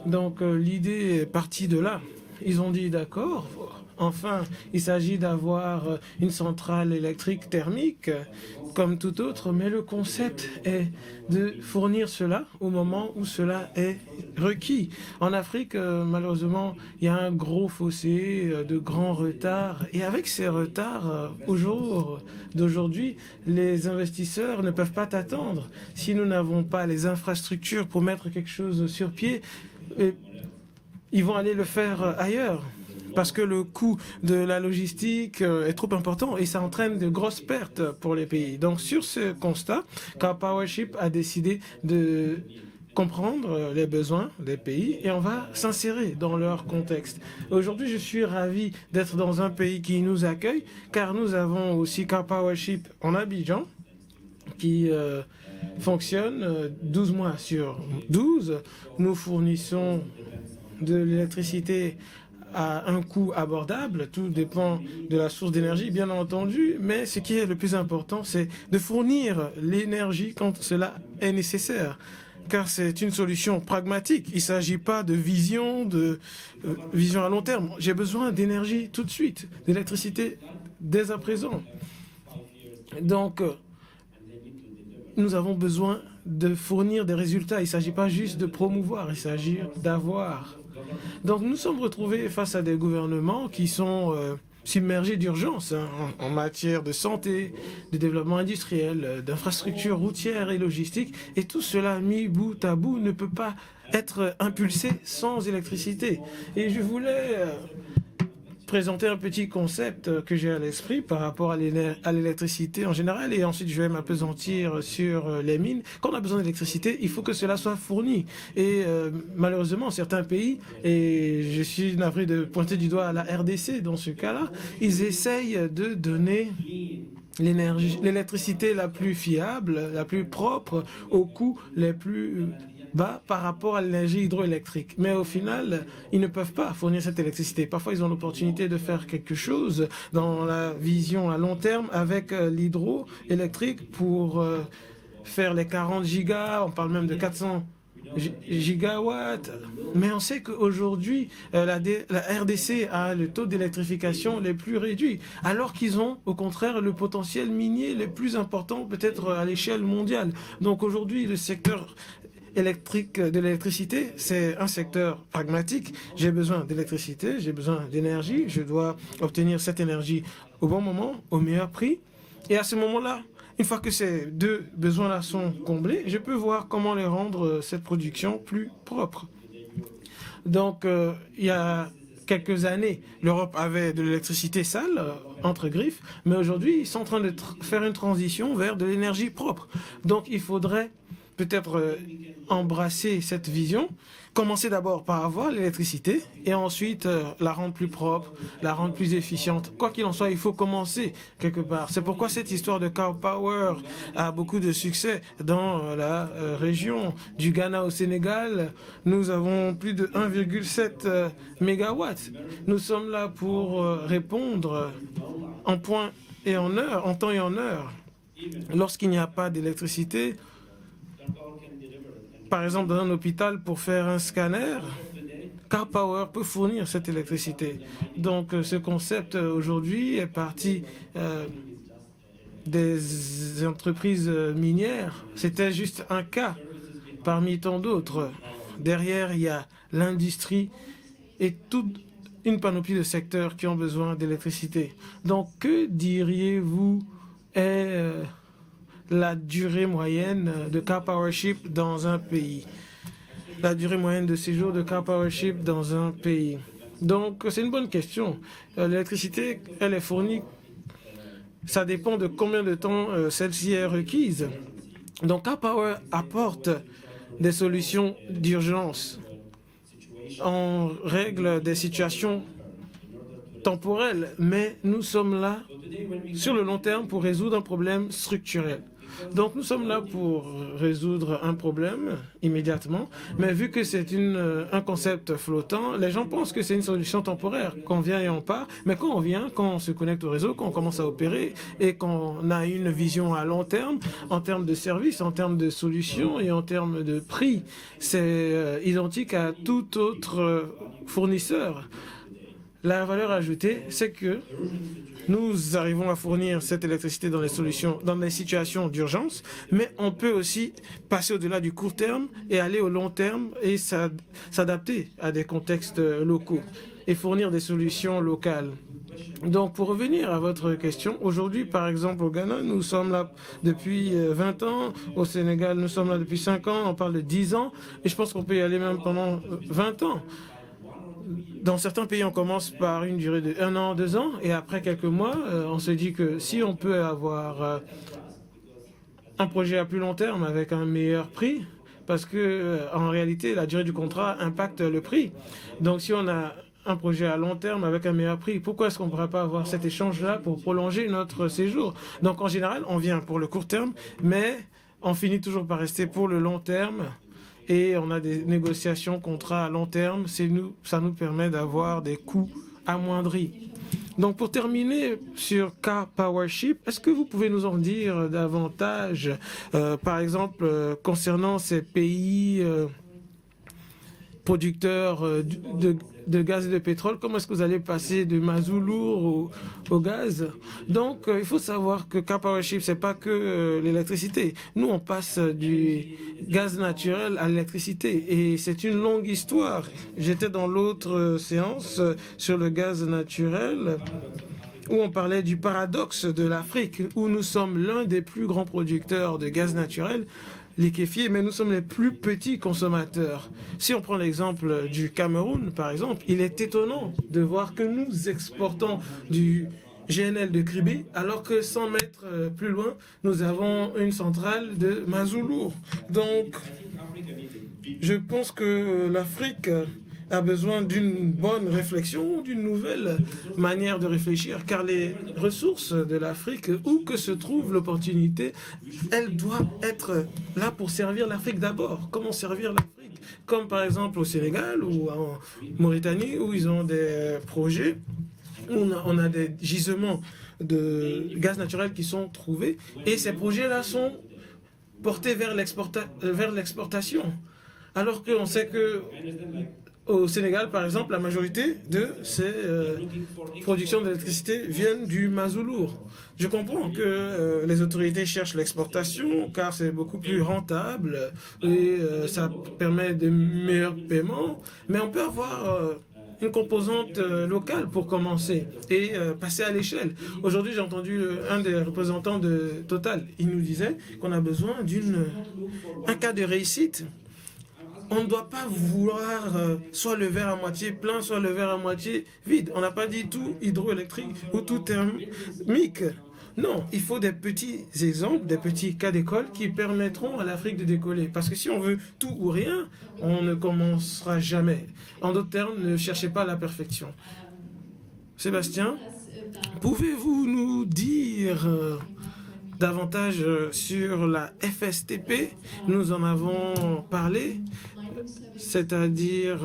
S6: Donc l'idée est partie de là. Ils ont dit d'accord, enfin il s'agit d'avoir une centrale électrique thermique comme tout autre, mais le concept est de fournir cela au moment où cela est requis. En Afrique, malheureusement, il y a un gros fossé, de grands retards, et avec ces retards, au jour d'aujourd'hui, les investisseurs ne peuvent pas t'attendre. Si nous n'avons pas les infrastructures pour mettre quelque chose sur pied, ils vont aller le faire ailleurs. Parce que le coût de la logistique est trop important et ça entraîne de grosses pertes pour les pays. Donc sur ce constat, K-Powership a décidé de comprendre les besoins des pays et on va s'insérer dans leur contexte. Aujourd'hui, je suis ravi d'être dans un pays qui nous accueille car nous avons aussi K-Powership en Abidjan qui fonctionne 12 mois sur 12. Nous fournissons de l'électricité à un coût abordable, tout dépend de la source d'énergie, bien entendu, mais ce qui est le plus important, c'est de fournir l'énergie quand cela est nécessaire, car c'est une solution pragmatique. Il ne s'agit pas de vision à long terme. J'ai besoin d'énergie tout de suite, d'électricité dès à présent. Donc, nous avons besoin de fournir des résultats. Il ne s'agit pas juste de promouvoir, il s'agit d'avoir. Donc nous sommes retrouvés face à des gouvernements qui sont submergés d'urgence en matière de santé, de développement industriel, d'infrastructures routières et logistiques. Et tout cela mis bout à bout ne peut pas être impulsé sans électricité. Et je voulais présenter un petit concept que j'ai à l'esprit par rapport à l'électricité en général et ensuite je vais m'appesantir sur les mines. Quand on a besoin d'électricité, il faut que cela soit fourni. Et malheureusement, certains pays, et je suis navré de pointer du doigt à la RDC dans ce cas-là, ils essayent de donner l'électricité la plus fiable, la plus propre, aux coûts les plus bas par rapport à l'énergie hydroélectrique. Mais au final, ils ne peuvent pas fournir cette électricité. Parfois, ils ont l'opportunité de faire quelque chose dans la vision à long terme avec l'hydroélectrique pour faire les 40 gigas, on parle même de 400 gigawatts. Mais on sait qu'aujourd'hui, la RDC a le taux d'électrification les plus réduits, alors qu'ils ont au contraire le potentiel minier le plus important peut-être à l'échelle mondiale. Donc aujourd'hui, le secteur électrique de l'électricité, c'est un secteur pragmatique. J'ai besoin d'électricité, j'ai besoin d'énergie, je dois obtenir cette énergie au bon moment, au meilleur prix. Et à ce moment-là, une fois que ces deux besoins-là sont comblés, je peux voir comment les rendre cette production plus propre. Donc, il y a quelques années, l'Europe avait de l'électricité sale, entre griffes, mais aujourd'hui, ils sont en train de faire une transition vers de l'énergie propre. Donc, il faudrait peut-être embrasser cette vision. Commencer d'abord par avoir l'électricité et ensuite la rendre plus propre, la rendre plus efficiente. Quoi qu'il en soit, il faut commencer quelque part. C'est pourquoi cette histoire de Cow Power a beaucoup de succès dans la région du Ghana au Sénégal. Nous avons plus de 1,7 mégawatts. Nous sommes là pour répondre en point et en heure, en temps et en heure. Lorsqu'il n'y a pas d'électricité, par exemple dans un hôpital pour faire un scanner, Car Power peut fournir cette électricité. Donc ce concept aujourd'hui est parti des entreprises minières. C'était juste un cas parmi tant d'autres. Derrière, il y a l'industrie et toute une panoplie de secteurs qui ont besoin d'électricité. Donc que diriez-vous est la durée moyenne de car powership dans un pays? La durée moyenne de séjour de car powership dans un pays. Donc, c'est une bonne question. L'électricité, elle est fournie. Ça dépend de combien de temps celle-ci est requise. Donc, car power apporte des solutions d'urgence. On règle des situations temporelles, mais nous sommes là sur le long terme pour résoudre un problème structurel. Donc nous sommes là pour résoudre un problème immédiatement, mais vu que c'est un concept flottant, les gens pensent que c'est une solution temporaire, qu'on vient et on part, mais quand on vient, quand on se connecte au réseau, quand on commence à opérer et qu'on a une vision à long terme, en termes de services, en termes de solutions et en termes de prix, c'est identique à tout autre fournisseur. La valeur ajoutée, c'est que nous arrivons à fournir cette électricité dans les situations d'urgence, mais on peut aussi passer au-delà du court terme et aller au long terme et s'adapter à des contextes locaux et fournir des solutions locales. Donc, pour revenir à votre question, aujourd'hui, par exemple, au Ghana, nous sommes là depuis 20 ans. Au Sénégal, nous sommes là depuis 5 ans. On parle de 10 ans. Et je pense qu'on peut y aller même pendant 20 ans. Dans certains pays, on commence par une durée de 1 an, 2 ans, et après quelques mois, on se dit que si on peut avoir un projet à plus long terme avec un meilleur prix, parce que en réalité, la durée du contrat impacte le prix. Donc, si on a un projet à long terme avec un meilleur prix, pourquoi est-ce qu'on ne pourrait pas avoir cet échange-là pour prolonger notre séjour? Donc, en général, on vient pour le court terme, mais on finit toujours par rester pour le long terme. Et on a des négociations, contrats à long terme. Ça nous permet d'avoir des coûts amoindris. Donc, pour terminer sur Car Powership, est-ce que vous pouvez nous en dire davantage, par exemple, concernant ces pays producteurs de gaz et de pétrole, comment est-ce que vous allez passer de mazout lourd au gaz? Donc, il faut savoir que Car Powership, c'est pas que l'électricité. Nous, on passe du gaz naturel à l'électricité et c'est une longue histoire. J'étais dans l'autre séance sur le gaz naturel où on parlait du paradoxe de l'Afrique, où nous sommes l'un des plus grands producteurs de gaz naturel liquéfié, mais nous sommes les plus petits consommateurs. Si on prend l'exemple du Cameroun, par exemple, il est étonnant de voir que nous exportons du GNL de Kribé, alors que 100 mètres plus loin, nous avons une centrale de mazout lourd. Donc, je pense que l'Afrique a besoin d'une bonne réflexion, d'une nouvelle manière de réfléchir, car les ressources de l'Afrique, où que se trouve l'opportunité, elles doivent être là pour servir l'Afrique d'abord. Comment servir l'Afrique? Comme par exemple au Sénégal ou en Mauritanie, où ils ont des projets, on a des gisements de gaz naturel qui sont trouvés, et ces projets-là sont portés vers l'exportation. Alors qu'on sait que au Sénégal, par exemple, la majorité de ces productions d'électricité viennent du mazout lourd. Je comprends que les autorités cherchent l'exportation car c'est beaucoup plus rentable et ça permet de meilleurs paiements, mais on peut avoir une composante locale pour commencer et passer à l'échelle. Aujourd'hui, j'ai entendu un des représentants de Total. Il nous disait qu'on a besoin d'un cas de réussite. On ne doit pas vouloir soit le verre à moitié plein, soit le verre à moitié vide. On n'a pas dit tout hydroélectrique ou tout thermique. Non, il faut des petits exemples, des petits cas d'école qui permettront à l'Afrique de décoller. Parce que si on veut tout ou rien, on ne commencera jamais. En d'autres termes, ne cherchez pas la perfection. Sébastien, pouvez-vous nous dire davantage sur la FSTP? Nous en avons parlé, c'est-à-dire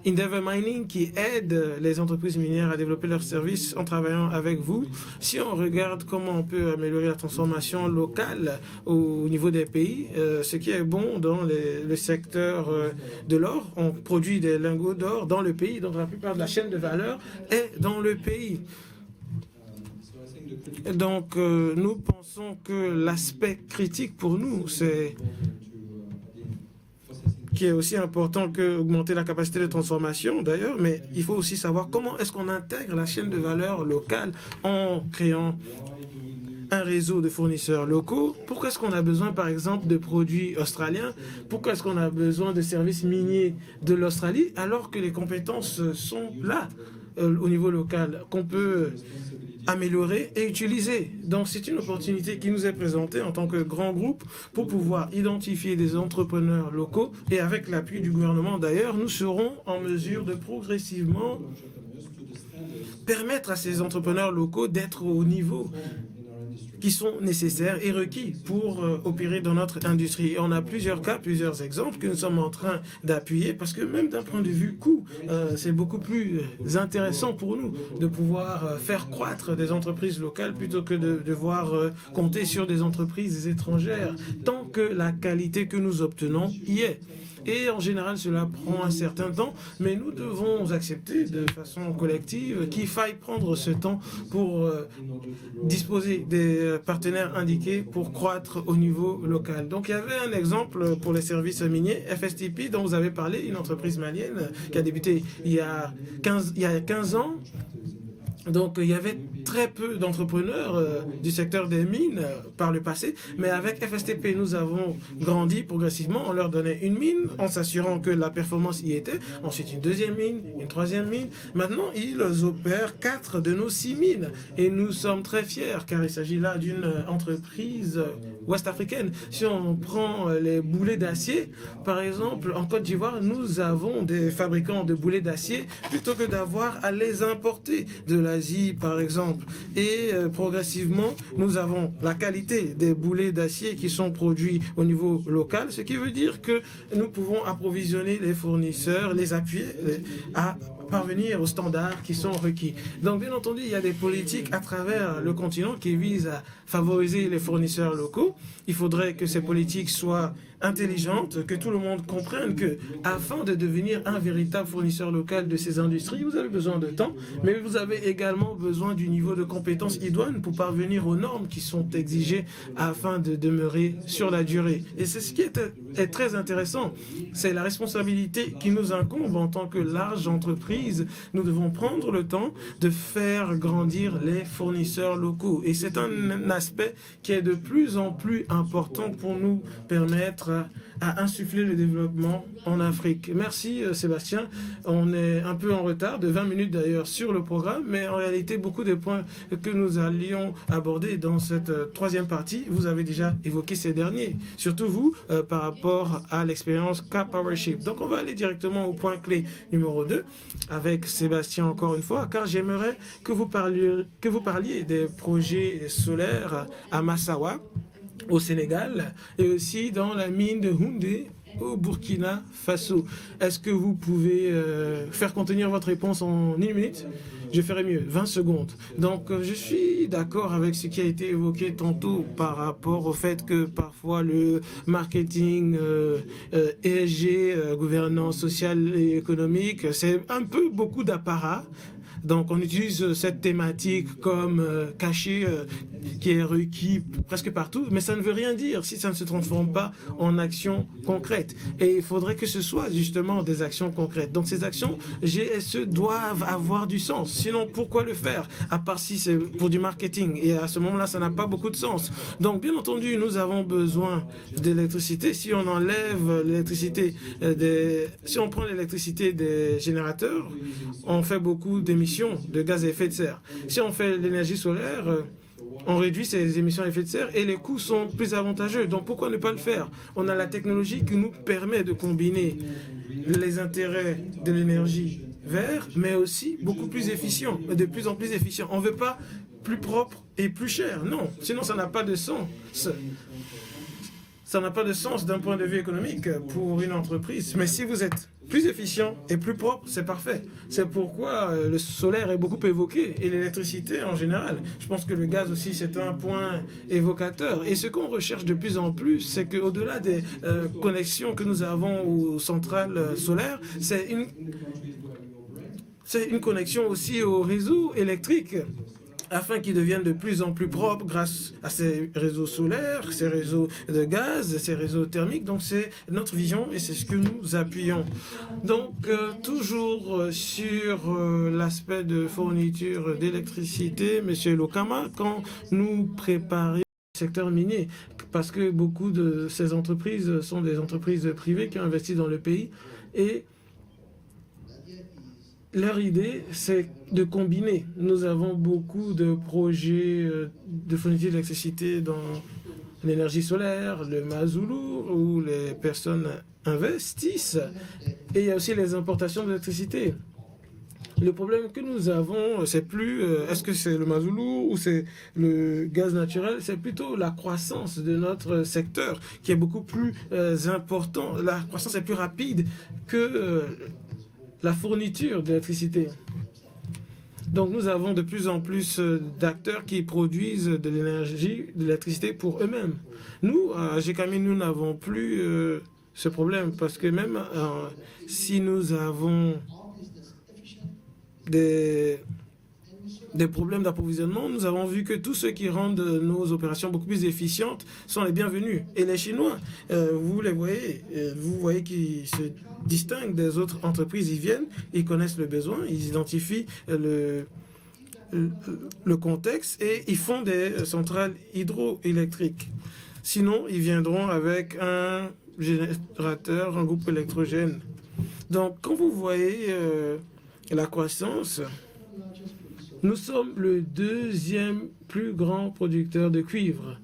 S6: Endeavour Mining qui aide les entreprises minières à développer leurs services en travaillant avec vous. Si on regarde comment on peut améliorer la transformation locale au niveau des pays, ce qui est bon dans le secteur de l'or, on produit des lingots d'or dans le pays, donc la plupart de la chaîne de valeur est dans le pays. Donc nous pensons que l'aspect critique pour nous, c'est qui est aussi important que augmenter la capacité de transformation d'ailleurs, mais il faut aussi savoir comment est-ce qu'on intègre la chaîne de valeur locale en créant un réseau de fournisseurs locaux. Pourquoi est-ce qu'on a besoin, par exemple, de produits australiens? Pourquoi est-ce qu'on a besoin de services miniers de l'Australie alors que les compétences sont là au niveau local, qu'on peut améliorer et utiliser. Donc c'est une opportunité qui nous est présentée en tant que grand groupe pour pouvoir identifier des entrepreneurs locaux et avec l'appui du gouvernement d'ailleurs, nous serons en mesure de progressivement permettre à ces entrepreneurs locaux d'être au niveau qui sont nécessaires et requis pour opérer dans notre industrie. Et on a plusieurs cas, plusieurs exemples que nous sommes en train d'appuyer parce que même d'un point de vue coût, c'est beaucoup plus intéressant pour nous de pouvoir faire croître des entreprises locales plutôt que de devoir compter sur des entreprises étrangères tant que la qualité que nous obtenons y est. Et en général, cela prend un certain temps, mais nous devons accepter de façon collective qu'il faille prendre ce temps pour disposer des partenaires indiqués pour croître au niveau local. Donc il y avait un exemple pour les services miniers, FSTP, dont vous avez parlé, une entreprise malienne qui a débuté il y a 15 ans. Donc il y avait très peu d'entrepreneurs du secteur des mines par le passé, mais avec FSTP, nous avons grandi progressivement. On leur donnait une mine en s'assurant que la performance y était. Ensuite, une deuxième mine, une troisième mine. Maintenant, ils opèrent 4 de nos 6 mines. Et nous sommes très fiers car il s'agit là d'une entreprise ouest-africaine. Si on prend les boulets d'acier, par exemple, en Côte d'Ivoire, nous avons des fabricants de boulets d'acier plutôt que d'avoir à les importer de l'Asie, par exemple. Et progressivement, nous avons la qualité des boulets d'acier qui sont produits au niveau local, ce qui veut dire que nous pouvons approvisionner les fournisseurs, les appuyer à parvenir aux standards qui sont requis. Donc, bien entendu, il y a des politiques à travers le continent qui visent à favoriser les fournisseurs locaux. Il faudrait que ces politiques soient intelligentes, que tout le monde comprenne que, afin de devenir un véritable fournisseur local de ces industries, vous avez besoin de temps, mais vous avez également besoin du niveau de compétence idoine pour parvenir aux normes qui sont exigées afin de demeurer sur la durée. Et c'est ce qui est très intéressant. C'est la responsabilité qui nous incombe en tant que large entreprise. Nous devons prendre le temps de faire grandir les fournisseurs locaux. Et c'est un aspect qui est de plus en plus important pour nous permettre à insuffler le développement en Afrique. Merci Sébastien. On est un peu en retard, de 20 minutes d'ailleurs sur le programme, mais en réalité beaucoup de points que nous allions aborder dans cette troisième partie, vous avez déjà évoqué ces derniers, surtout vous par rapport à l'expérience K-Powership. Donc on va aller directement au point clé numéro 2 avec Sébastien encore une fois, car j'aimerais que vous parliez des projets solaires à Massawa, au Sénégal, et aussi dans la mine de Houndé, au Burkina Faso. Est-ce que vous pouvez faire contenir votre réponse en 1 minute? Je ferai mieux, 20 secondes. Donc, je suis d'accord avec ce qui a été évoqué tantôt par rapport au fait que parfois le marketing ESG, gouvernance sociale et économique, c'est un peu beaucoup d'apparat. Donc, on utilise cette thématique comme cachet qui est requis presque partout, mais ça ne veut rien dire si ça ne se transforme pas en actions concrètes. Et il faudrait que ce soit justement des actions concrètes. Donc, ces actions GSE doivent avoir du sens. Sinon, pourquoi le faire? À part si c'est pour du marketing. Et à ce moment-là, ça n'a pas beaucoup de sens. Donc, bien entendu, nous avons besoin d'électricité. Si on enlève l'électricité si on prend l'électricité des générateurs, on fait beaucoup d'émissions de gaz à effet de serre. Si on fait l'énergie solaire, on réduit ses émissions à effet de serre et les coûts sont plus avantageux. Donc pourquoi ne pas le faire? On a la technologie qui nous permet de combiner les intérêts de l'énergie verte, mais aussi beaucoup plus efficient, de plus en plus efficient. On ne veut pas plus propre et plus cher, non, sinon ça n'a pas de sens. Ça n'a pas de sens d'un point de vue économique pour une entreprise. Mais si vous êtes plus efficient et plus propre, c'est parfait. C'est pourquoi le solaire est beaucoup évoqué et l'électricité en général. Je pense que le gaz aussi, c'est un point évocateur. Et ce qu'on recherche de plus en plus, c'est qu'au-delà des connexions que nous avons aux centrales solaires, c'est une connexion aussi au réseau électrique, afin qu'ils deviennent de plus en plus propres grâce à ces réseaux solaires, ces réseaux de gaz, ces réseaux thermiques. Donc c'est notre vision et c'est ce que nous appuyons. Donc toujours sur l'aspect de fourniture d'électricité, Monsieur Lokama, quand nous préparions le secteur minier, parce que beaucoup de ces entreprises sont des entreprises privées qui ont investi dans le pays et leur idée, c'est de combiner. Nous avons beaucoup de projets de fourniture d'électricité dans l'énergie solaire, le Mazulu, où les personnes investissent. Et il y a aussi les importations d'électricité. Le problème que nous avons, c'est plus est-ce que c'est le Mazulu ou c'est le gaz naturel, c'est plutôt la croissance de notre secteur qui est beaucoup plus important. La croissance est plus rapide que la fourniture d'électricité. Donc nous avons de plus en plus d'acteurs qui produisent de l'énergie, de l'électricité pour eux-mêmes. Nous, à GKMI, nous n'avons plus ce problème parce que même si nous avons des problèmes d'approvisionnement, nous avons vu que tous ceux qui rendent nos opérations beaucoup plus efficientes sont les bienvenus. Et les Chinois, vous voyez qu'ils se distinguent des autres entreprises. Ils viennent, ils connaissent le besoin, ils identifient le contexte et ils font des centrales hydroélectriques. Sinon, ils viendront avec un générateur, un groupe électrogène. Donc, quand vous voyez la croissance, nous sommes le deuxième plus grand producteur de cuivre.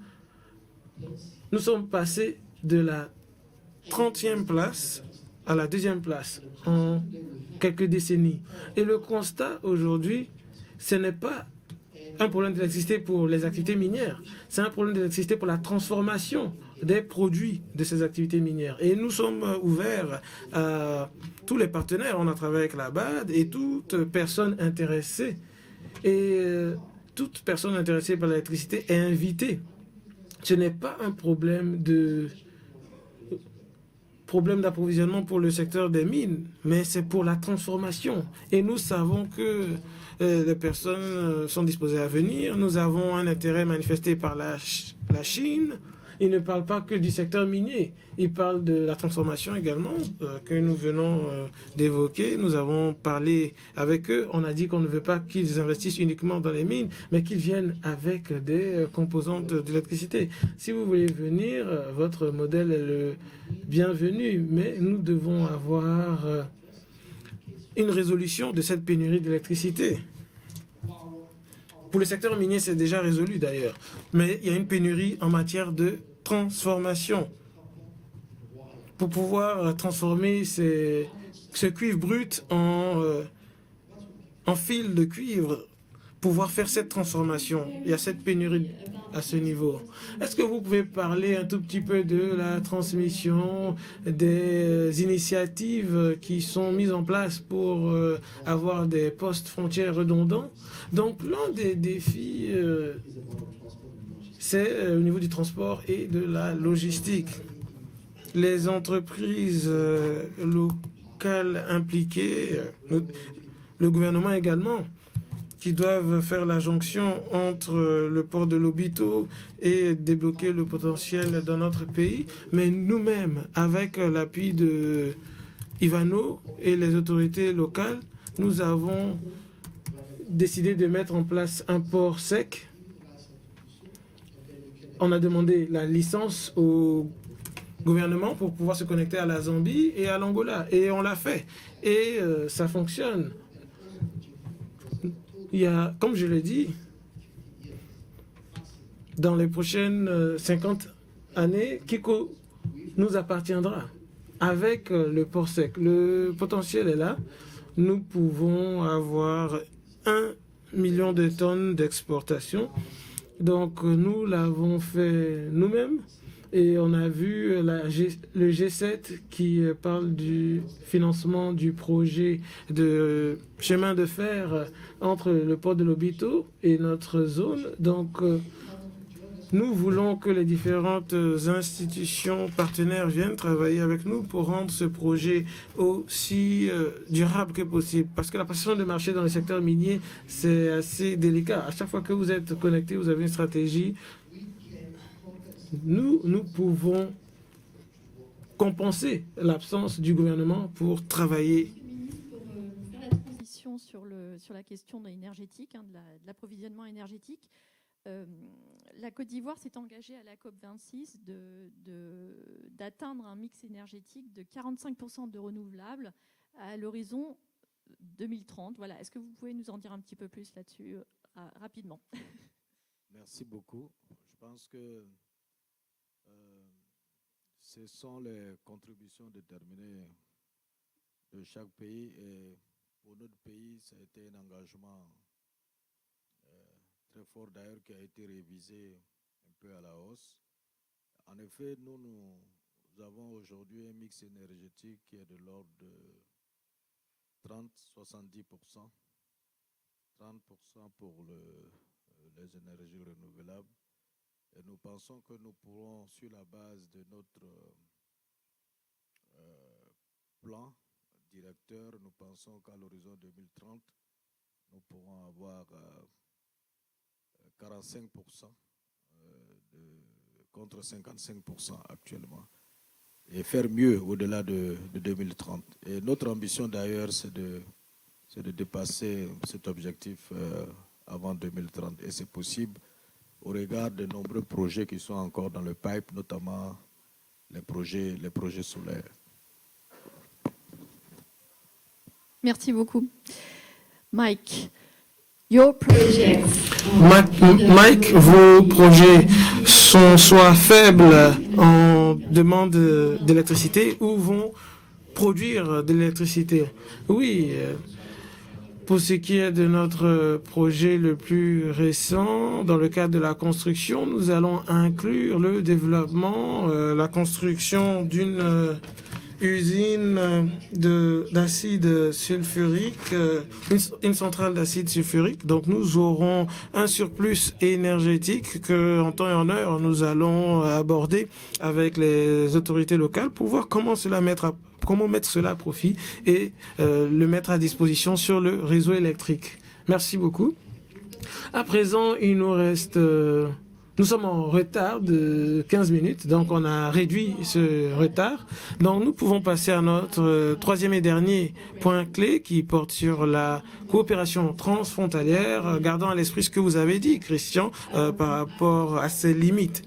S6: Nous sommes passés de la 30e place à la 2e place en quelques décennies. Et le constat aujourd'hui, ce n'est pas un problème d'électricité pour les activités minières, c'est un problème d'électricité pour la transformation des produits de ces activités minières. Et nous sommes ouverts à tous les partenaires. On a travaillé avec la BAD et toute personne intéressée. Et toute personne intéressée par l'électricité est invitée. Ce n'est pas un problème d'approvisionnement pour le secteur des mines, mais c'est pour la transformation. Et nous savons que les personnes sont disposées à venir. Nous avons un intérêt manifesté par la Chine. Ils ne parlent pas que du secteur minier. Ils parlent de la transformation également que nous venons d'évoquer. Nous avons parlé avec eux. On a dit qu'on ne veut pas qu'ils investissent uniquement dans les mines, mais qu'ils viennent avec des composantes d'électricité. Si vous voulez venir, votre modèle est le bienvenu, mais nous devons avoir une résolution de cette pénurie d'électricité. Pour le secteur minier, c'est déjà résolu d'ailleurs. Mais il y a une pénurie en matière de transformation. Pour pouvoir transformer ce cuivre brut en fil de cuivre, pouvoir faire cette transformation, il y a cette pénurie à ce niveau. Est-ce que vous pouvez parler un tout petit peu de la transmission, des initiatives qui sont mises en place pour avoir des postes frontières redondants? Donc l'un des défis, c'est au niveau du transport et de la logistique. Les entreprises locales impliquées, le gouvernement également, qui doivent faire la jonction entre le port de Lobito et débloquer le potentiel dans notre pays. Mais nous-mêmes, avec l'appui de Ivano et les autorités locales, nous avons décidé de mettre en place un port sec. On a demandé la licence au gouvernement pour pouvoir se connecter à la Zambie et à l'Angola. Et on l'a fait. Et ça fonctionne. Il y a, comme je l'ai dit, dans les prochaines 50 années, Kiko nous appartiendra avec le port sec. Le potentiel est là. Nous pouvons avoir 1 million de tonnes d'exportation. Donc nous l'avons fait nous-mêmes et on a vu le G7 qui parle du financement du projet de chemin de fer entre le port de Lobito et notre zone. Donc nous voulons que les différentes institutions partenaires viennent travailler avec nous pour rendre ce projet aussi durable que possible. Parce que la passation de marché dans le secteur minier, c'est assez délicat. À chaque fois que vous êtes connecté, vous avez une stratégie. Nous pouvons compenser l'absence du gouvernement pour travailler.
S1: Pour faire la transition sur la question énergétique, de l'approvisionnement énergétique, la Côte d'Ivoire s'est engagée à la COP26 d'atteindre un mix énergétique de 45% de renouvelables à l'horizon 2030. Voilà. Est-ce que vous pouvez nous en dire un petit peu plus là-dessus rapidement?
S4: Merci beaucoup. Je pense que ce sont les contributions déterminées de chaque pays. Et pour notre pays, ça a été un engagement très fort d'ailleurs qui a été révisé un peu à la hausse. En effet, nous avons aujourd'hui un mix énergétique qui est de l'ordre de 30-70%. 30% pour les énergies renouvelables. Et nous pensons que nous pourrons, sur la base de notre plan directeur, nous pensons qu'à l'horizon 2030, nous pourrons avoir 45% contre 55% actuellement et faire mieux au-delà de 2030. Et notre ambition d'ailleurs, c'est de dépasser cet objectif avant 2030 et c'est possible au regard de nombreux projets qui sont encore dans le pipe, notamment les projets solaires.
S1: Merci beaucoup. Mike, your projects.
S6: Mike, vos projets sont soit faibles en demande d'électricité ou vont produire de l'électricité. Oui, pour ce qui est de notre projet le plus récent, dans le cadre de la construction, nous allons inclure le développement, la construction d'une usine d'acide sulfurique, une centrale d'acide sulfurique. Donc nous aurons un surplus énergétique que, en temps et en heure, nous allons aborder avec les autorités locales pour voir comment mettre cela à profit et le mettre à disposition sur le réseau électrique. Merci beaucoup. À présent, il nous reste... Nous sommes en retard de 15 minutes, donc on a réduit ce retard. Donc nous pouvons passer à notre troisième et dernier point clé qui porte sur la coopération transfrontalière, gardant à l'esprit ce que vous avez dit, Christian, par rapport à ses limites.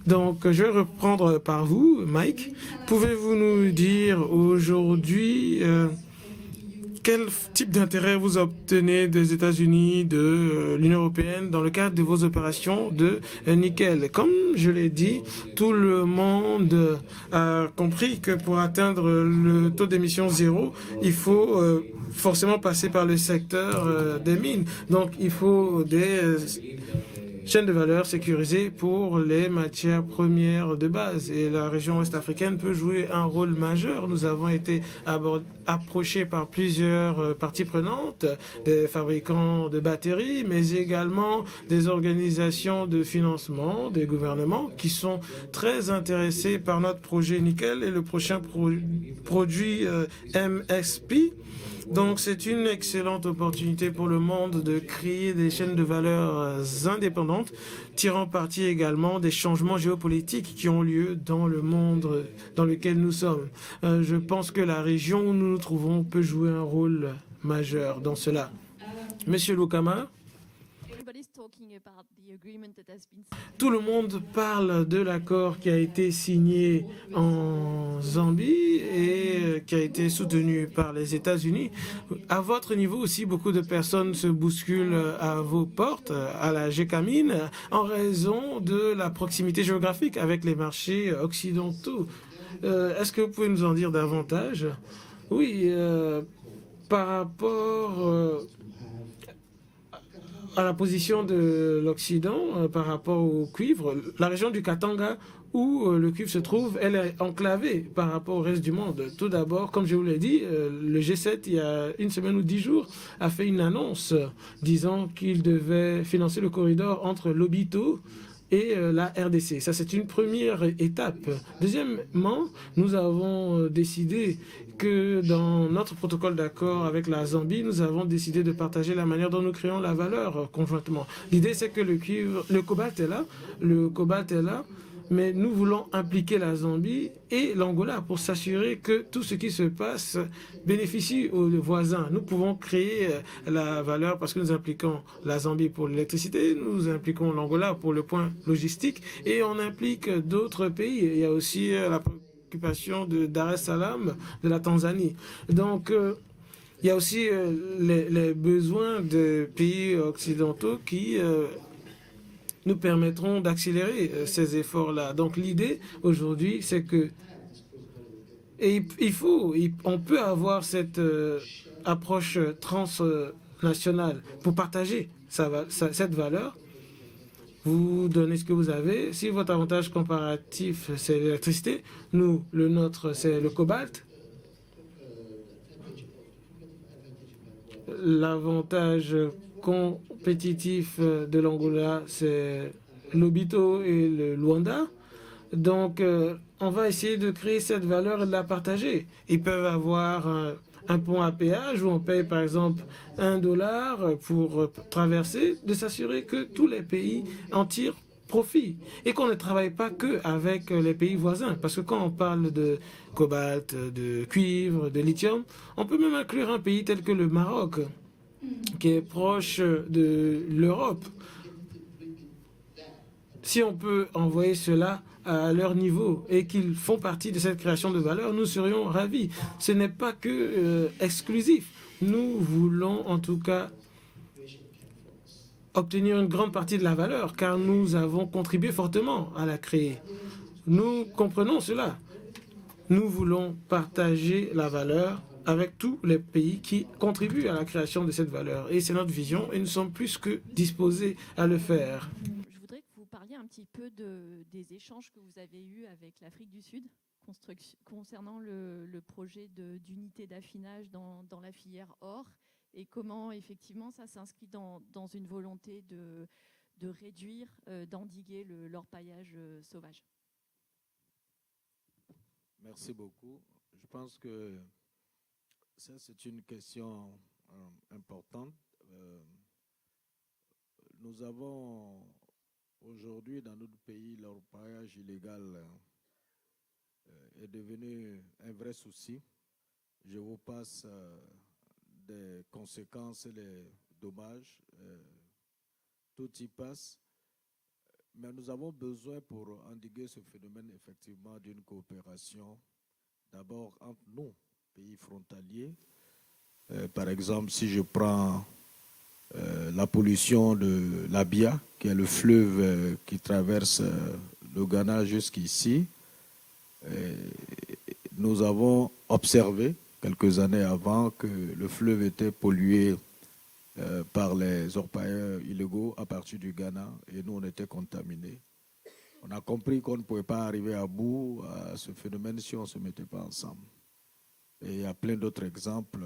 S6: Donc je vais reprendre par vous, Mike. Pouvez-vous nous dire aujourd'hui... quel type d'intérêt vous obtenez des États-Unis, de l'Union européenne dans le cadre de vos opérations de nickel? Comme je l'ai dit, tout le monde a compris que pour atteindre le taux d'émission zéro, il faut forcément passer par le secteur des mines. Donc il faut des chaîne de valeur sécurisée pour les matières premières de base. Et la région ouest-africaine peut jouer un rôle majeur. Nous avons été approchés par plusieurs parties prenantes, des fabricants de batteries, mais également des organisations de financement, des gouvernements qui sont très intéressés par notre projet nickel et le prochain produit MXP. Donc c'est une excellente opportunité pour le monde de créer des chaînes de valeur indépendantes, tirant parti également des changements géopolitiques qui ont lieu dans le monde dans lequel nous sommes. Je pense que la région où nous nous trouvons peut jouer un rôle majeur dans cela. Monsieur Lukama. Tout le monde parle de l'accord qui a été signé en Zambie et qui a été soutenu par les États-Unis. À votre niveau aussi, beaucoup de personnes se bousculent à vos portes, à la GECAMIN, en raison de la proximité géographique avec les marchés occidentaux. Est-ce que vous pouvez nous en dire davantage? Oui, par rapport à la position de l'Occident par rapport au cuivre, la région du Katanga où le cuivre se trouve, elle est enclavée par rapport au reste du monde. Tout d'abord, comme je vous l'ai dit, le G7, il y a une semaine ou 10 jours, a fait une annonce disant qu'il devait financer le corridor entre Lobito et la RDC. Ça, c'est une première étape. Deuxièmement, nous avons décidé que dans notre protocole d'accord avec la Zambie, nous avons décidé de partager la manière dont nous créons la valeur conjointement. L'idée, c'est que le cobalt est là, mais nous voulons impliquer la Zambie et l'Angola pour s'assurer que tout ce qui se passe bénéficie aux voisins. Nous pouvons créer la valeur parce que nous impliquons la Zambie pour l'électricité, nous impliquons l'Angola pour le point logistique et on implique d'autres pays. Il y a aussi la préoccupation de Dar es Salaam, de la Tanzanie. Donc, il y a aussi les besoins des pays occidentaux qui nous permettront d'accélérer ces efforts-là. Donc l'idée aujourd'hui, c'est que on peut avoir cette approche transnationale pour partager cette valeur. Vous donnez ce que vous avez. Si votre avantage comparatif, c'est l'électricité, nous, le nôtre, c'est le cobalt. L'avantage compétitif de l'Angola, c'est Lobito et le Luanda. Donc, on va essayer de créer cette valeur et de la partager. Ils peuvent avoir un pont à péage où on paye par exemple $1 pour traverser, de s'assurer que tous les pays en tirent profit et qu'on ne travaille pas que avec les pays voisins. Parce que quand on parle de cobalt, de cuivre, de lithium, on peut même inclure un pays tel que le Maroc, qui est proche de l'Europe. Si on peut envoyer cela à leur niveau et qu'ils font partie de cette création de valeur, nous serions ravis. Ce n'est pas que exclusif. Nous voulons en tout cas obtenir une grande partie de la valeur car nous avons contribué fortement à la créer. Nous comprenons cela. Nous voulons partager la valeur avec tous les pays qui contribuent à la création de cette valeur. Et c'est notre vision et nous sommes plus que disposés à le faire.
S1: Je voudrais que vous parliez un petit peu des échanges que vous avez eus avec l'Afrique du Sud concernant le projet d'unité d'affinage dans la filière or et comment effectivement ça s'inscrit dans une volonté de réduire, d'endiguer l'orpaillage sauvage.
S4: Merci beaucoup. Je pense que ça, c'est une question importante. Nous avons aujourd'hui dans notre pays, l'orpaillage illégal est devenu un vrai souci. Je vous passe des conséquences et les dommages. Tout y passe. Mais nous avons besoin pour endiguer ce phénomène effectivement d'une coopération d'abord entre nous, pays frontaliers. Par exemple, si je prends la pollution de l'Abia, qui est le fleuve qui traverse le Ghana jusqu'ici, nous avons observé quelques années avant que le fleuve était pollué par les orpailleurs illégaux à partir du Ghana et nous on était contaminés. On a compris qu'on ne pouvait pas arriver à bout à ce phénomène si on ne se mettait pas ensemble. Et il y a plein d'autres exemples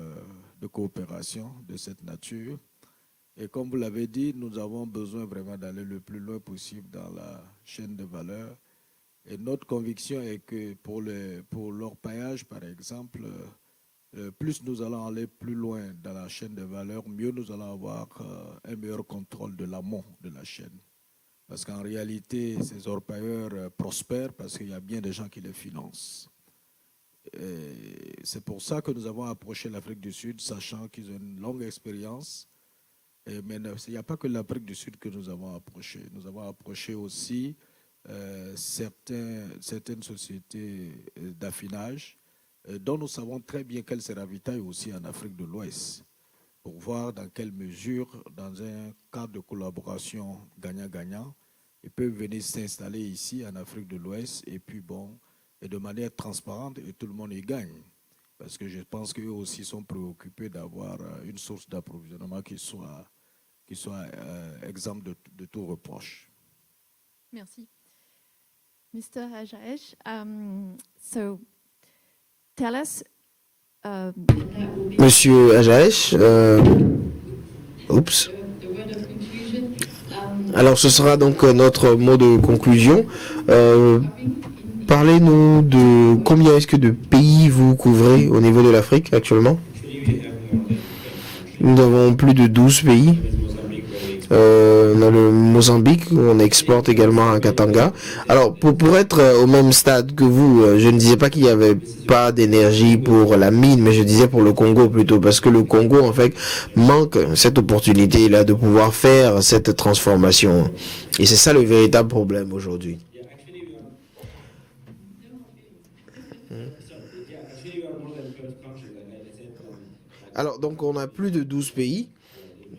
S4: de coopération de cette nature. Et comme vous l'avez dit, nous avons besoin vraiment d'aller le plus loin possible dans la chaîne de valeur. Et notre conviction est que pour l'orpaillage, par exemple, plus nous allons aller plus loin dans la chaîne de valeur, mieux nous allons avoir un meilleur contrôle de l'amont de la chaîne. Parce qu'en réalité, ces orpailleurs prospèrent parce qu'il y a bien des gens qui les financent. C'est pour ça que nous avons approché l'Afrique du Sud, sachant qu'ils ont une longue expérience Mais il n'y a pas que l'Afrique du Sud que nous avons approché. Nous avons approché aussi certaines sociétés d'affinage dont nous savons très bien qu'elles se ravitaillent aussi en Afrique de l'Ouest, pour voir dans quelle mesure, dans un cadre de collaboration gagnant-gagnant, ils peuvent venir s'installer ici en Afrique de l'Ouest et puis et de manière transparente et tout le monde y gagne. Parce que je pense qu'eux aussi sont préoccupés d'avoir une source d'approvisionnement qui soit exempte de tout reproche.
S1: Merci. Mr. Ajaesh, so tell us.
S2: Monsieur Ajaesh, oups. Alors ce sera donc notre mot de conclusion. Parlez-nous de combien est-ce que de pays vous couvrez au niveau de l'Afrique actuellement? Nous avons plus de 12 pays. On a le Mozambique, où on exporte également à Katanga. Alors, pour être au même stade que vous, je ne disais pas qu'il n'y avait pas d'énergie pour la mine, mais je disais pour le Congo plutôt, parce que le Congo, en fait, manque cette opportunité-là de pouvoir faire cette transformation. Et c'est ça le véritable problème aujourd'hui. Alors, donc, on a plus de 12 pays.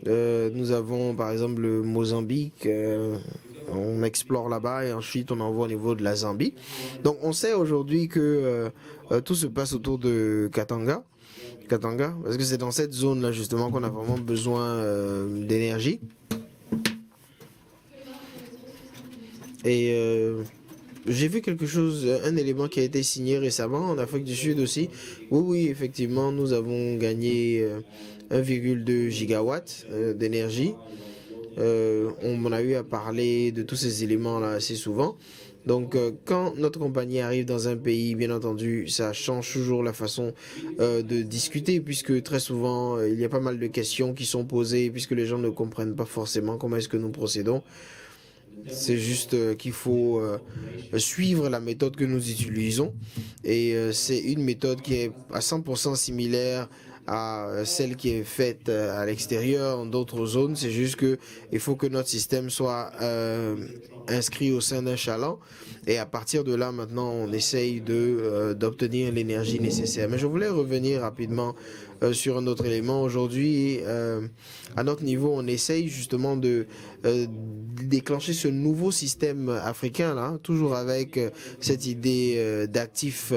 S2: Nous avons par exemple le Mozambique, on explore là-bas et ensuite on envoie au niveau de la Zambie. Donc on sait aujourd'hui que tout se passe autour de Katanga, parce que c'est dans cette zone-là justement qu'on a vraiment besoin d'énergie. Et j'ai vu quelque chose, un élément qui a été signé récemment en Afrique du Sud aussi. Oui, effectivement, nous avons gagné 1,2 gigawatts d'énergie. On a eu à parler de tous ces éléments-là assez souvent. Donc, quand notre compagnie arrive dans un pays, bien entendu, ça change toujours la façon de discuter, puisque très souvent, il y a pas mal de questions qui sont posées, puisque les gens ne comprennent pas forcément comment est-ce que nous procédons. C'est juste qu'il faut suivre la méthode que nous utilisons. Et c'est une méthode qui est à 100% similaire à celle qui est faite à l'extérieur, dans d'autres zones. C'est juste qu'il faut que notre système soit inscrit au sein d'un chaland. Et à partir de là, maintenant, on essaye d'obtenir l'énergie nécessaire. Mais je voulais revenir rapidement sur un autre élément. Aujourd'hui, à notre niveau, on essaye justement de déclencher ce nouveau système africain, là, toujours avec cette idée d'actifs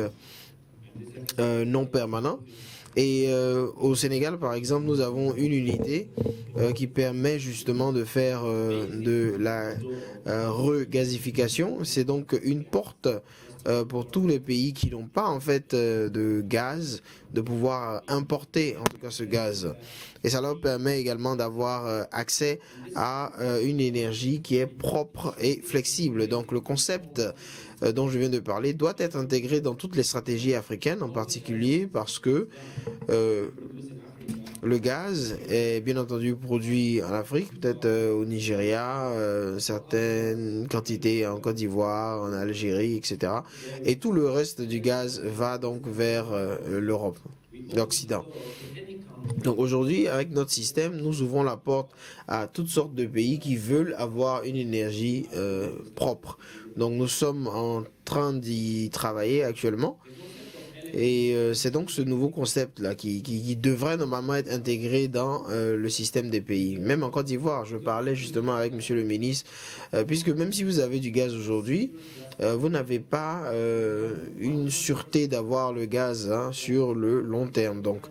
S2: non permanents. Et au Sénégal, par exemple, nous avons une unité qui permet justement de faire de la regasification. C'est donc une porte pour tous les pays qui n'ont pas en fait de gaz, de pouvoir importer en tout cas ce gaz. Et ça leur permet également d'avoir accès à une énergie qui est propre et flexible. Donc le concept dont je viens de parler doit être intégré dans toutes les stratégies africaines en particulier parce que le gaz est bien entendu produit en Afrique, peut-être au Nigeria, certaines quantités en Côte d'Ivoire, en Algérie, etc. Et tout le reste du gaz va donc vers l'Europe, l'Occident. Donc aujourd'hui, avec notre système, nous ouvrons la porte à toutes sortes de pays qui veulent avoir une énergie propre. Donc nous sommes en train d'y travailler actuellement. Et c'est donc ce nouveau concept-là qui devrait normalement être intégré dans le système des pays. Même en Côte d'Ivoire, je parlais justement avec monsieur le ministre, puisque même si vous avez du gaz aujourd'hui, vous n'avez pas une sûreté d'avoir le gaz sur le long terme. Donc,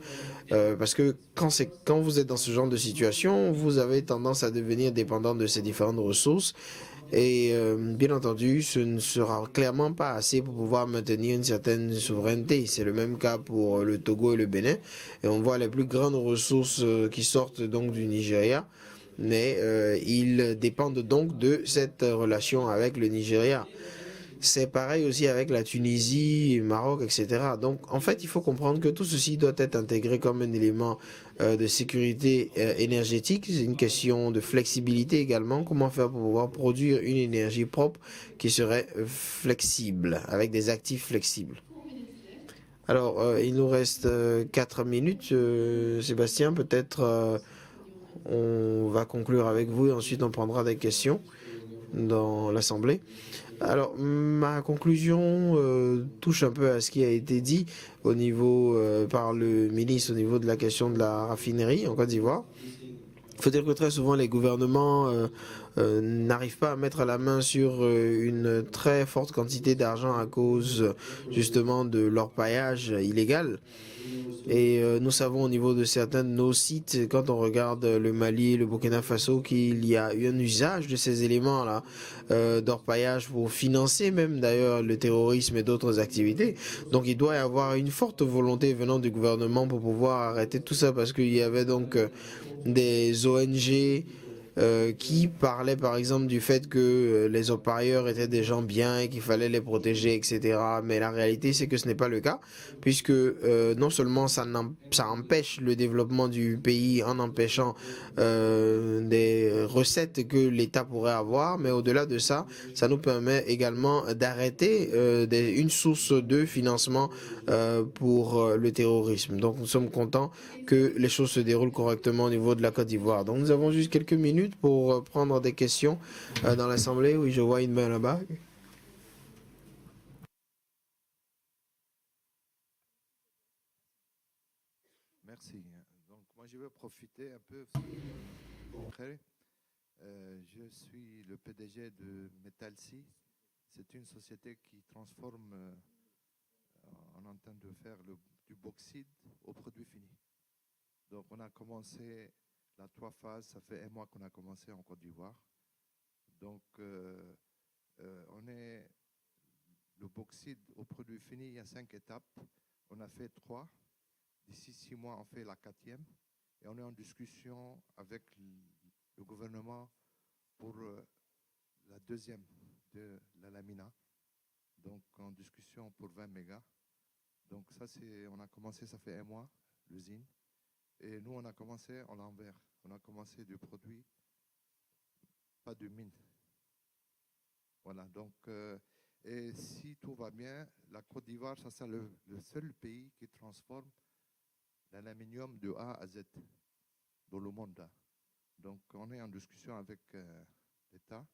S2: parce que quand vous êtes dans ce genre de situation, vous avez tendance à devenir dépendant de ces différentes ressources. Et bien entendu, ce ne sera clairement pas assez pour pouvoir maintenir une certaine souveraineté. C'est le même cas pour le Togo et le Bénin. Et on voit les plus grandes ressources qui sortent donc du Nigeria. Mais ils dépendent donc de cette relation avec le Nigeria. C'est pareil aussi avec la Tunisie, le Maroc, etc. Donc, en fait, il faut comprendre que tout ceci doit être intégré comme un élément de sécurité énergétique. C'est une question de flexibilité également. Comment faire pour pouvoir produire une énergie propre qui serait flexible, avec des actifs flexibles. Alors, il nous reste 4 minutes. Sébastien, peut-être on va va conclure avec vous et ensuite on prendra des questions dans l'Assemblée. Alors, ma conclusion touche un peu à ce qui a été dit au niveau par le ministre au niveau de la question de la raffinerie en Côte d'Ivoire. Il faut dire que très souvent les gouvernements n'arrivent pas à mettre la main sur une très forte quantité d'argent à cause justement de l'orpaillage illégal. Et nous savons au niveau de certains de nos sites, quand on regarde le Mali et le Burkina Faso, qu'il y a eu un usage de ces éléments-là d'orpaillage pour financer même d'ailleurs le terrorisme et d'autres activités. Donc il doit y avoir une forte volonté venant du gouvernement pour pouvoir arrêter tout ça parce qu'il y avait donc des ONG qui parlaient par exemple du fait que les orpailleurs étaient des gens bien et qu'il fallait les protéger, etc. Mais la réalité, c'est que ce n'est pas le cas, puisque non seulement ça empêche le développement du pays en empêchant des recettes que l'État pourrait avoir, mais au-delà de ça, ça nous permet également d'arrêter une source de financement pour le terrorisme. Donc nous sommes contents que les choses se déroulent correctement au niveau de la Côte d'Ivoire. Donc nous avons juste quelques minutes pour prendre des questions dans l'Assemblée. Oui, je vois une main là-bas.
S7: Merci. Donc moi je vais profiter un peu. Je suis le PDG de Metalsi. C'est une société qui transforme, on est en train de faire du bauxite au produit fini. Donc on a commencé la 3 phases, ça fait 1 mois qu'on a commencé en Côte d'Ivoire. Donc on est le bauxite au produit fini, il y a 5 étapes. On a fait 3. D'ici 6 mois, on fait la 4e. Et on est en discussion avec le gouvernement pour la 2e de la lamina. Donc en discussion pour 20 mégas. Donc ça, on a commencé, ça fait 1 mois, l'usine. Et nous, on a commencé en l'envers. On a commencé du produit, pas de mine. Voilà, donc, et si tout va bien, la Côte d'Ivoire, ça c'est le seul pays qui transforme l'aluminium de A à Z dans le monde. Donc, on est en discussion avec l'État.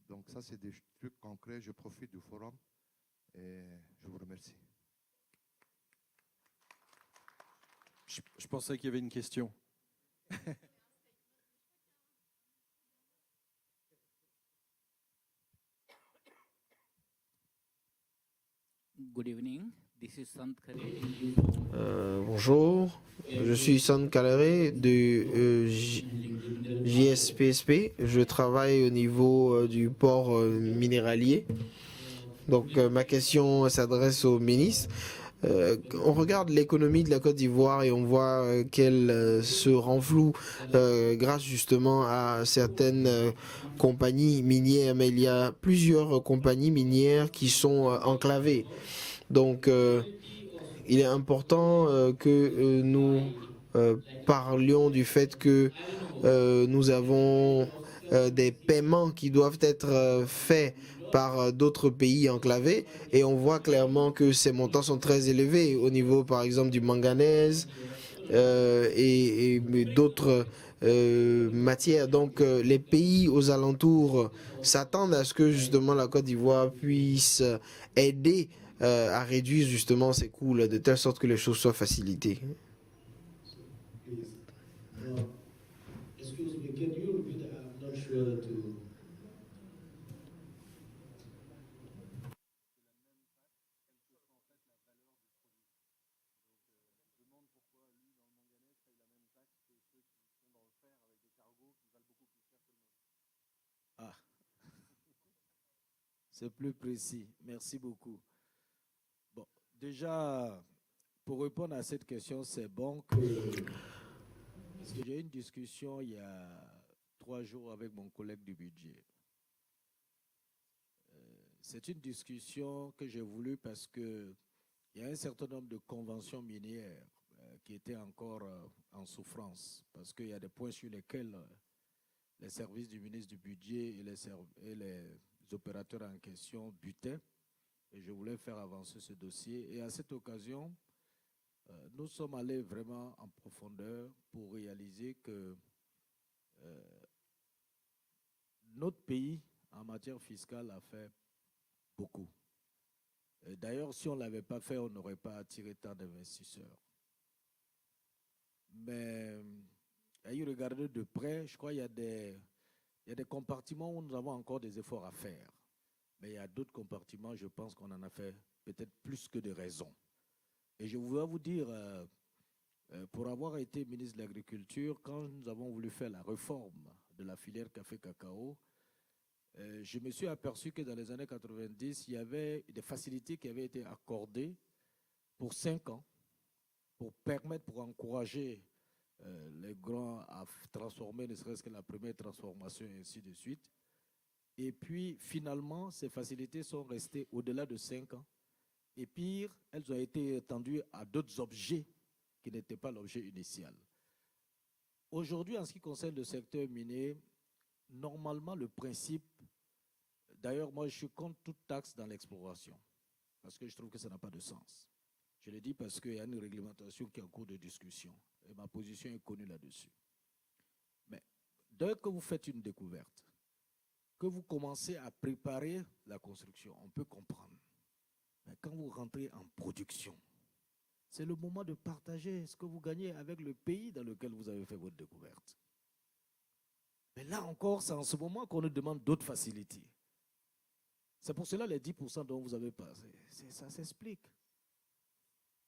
S7: Donc, ça, c'est des trucs concrets. Je profite du forum et je vous remercie.
S8: Je pensais qu'il y avait une question.
S9: Good evening. This is Sant Khare.
S2: Bonjour, je suis Sant Khare de JSPSP. Je travaille au niveau du port minéralier. Donc ma question s'adresse au ministre. On regarde l'économie de la Côte d'Ivoire et on voit qu'elle se renfloue grâce justement à certaines compagnies minières, mais il y a plusieurs compagnies minières qui sont enclavées. Donc il est important que nous parlions du fait que nous avons des paiements qui doivent être faits par d'autres pays enclavés et on voit clairement que ces montants sont très élevés au niveau par exemple du manganèse et d'autres matières. Donc les pays aux alentours s'attendent à ce que justement la Côte d'Ivoire puisse aider à réduire justement ces coûts-là de telle sorte que les choses soient facilitées.
S10: Excuse me, can you repeat? I'm not sure to.
S4: Ah, c'est plus précis. Merci beaucoup. Bon, déjà, pour répondre à cette question, c'est bon que... Parce que j'ai eu une discussion il y a 3 jours avec mon collègue du budget. C'est une discussion que j'ai voulu parce qu'il y a un certain nombre de conventions minières qui étaient encore en souffrance, parce qu'il y a des points sur lesquels les services du ministre du Budget et les opérateurs en question butaient. Et je voulais faire avancer ce dossier. Et à cette occasion, nous sommes allés vraiment en profondeur pour réaliser que notre pays, en matière fiscale, a fait beaucoup. D'ailleurs, si on ne l'avait pas fait, on n'aurait pas attiré tant d'investisseurs. Mais à y regarder de près, je crois qu'il y a des compartiments où nous avons encore des efforts à faire. Mais il y a d'autres compartiments, je pense qu'on en a fait peut-être plus que de raison. Et je voudrais vous dire, pour avoir été ministre de l'Agriculture, quand nous avons voulu faire la réforme de la filière café-cacao, je me suis aperçu que dans les années 90, il y avait des facilités qui avaient été accordées pour 5 ans pour permettre, pour encourager les grands à transformer, ne serait-ce que la première transformation et ainsi de suite. Et puis, finalement, ces facilités sont restées au-delà de 5 ans. Et pire, elles ont été étendues à d'autres objets qui n'étaient pas l'objet initial. Aujourd'hui, en ce qui concerne le secteur minier, normalement, le principe, d'ailleurs, moi, je suis contre toute taxe dans l'exploration, parce que je trouve que ça n'a pas de sens. Je le dis parce qu'il y a une réglementation qui est en cours de discussion, et ma position est connue là-dessus. Mais dès que vous faites une découverte, que vous commencez à préparer la construction, on peut comprendre. Mais quand vous rentrez en production, c'est le moment de partager ce que vous gagnez avec le pays dans lequel vous avez fait votre découverte. Mais là encore, c'est en ce moment qu'on nous demande d'autres facilités. C'est pour cela les 10% dont vous avez parlé, ça s'explique.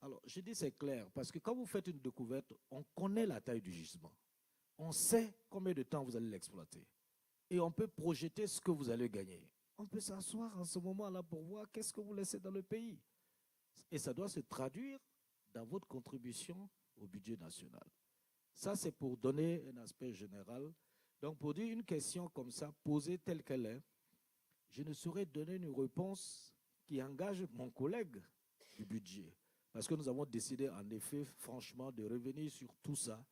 S4: Alors, je dis c'est clair, parce que quand vous faites une découverte, on connaît la taille du gisement. On sait combien de temps vous allez l'exploiter. Et on peut projeter ce que vous allez gagner. On peut s'asseoir en ce moment-là pour voir qu'est-ce que vous laissez dans le pays. Et ça doit se traduire dans votre contribution au budget national. Ça, c'est pour donner un aspect général. Donc, pour dire une question comme ça, posée telle qu'elle est, je ne saurais donner une réponse qui engage mon collègue du budget. Parce que nous avons décidé, en effet, franchement, de revenir sur tout ça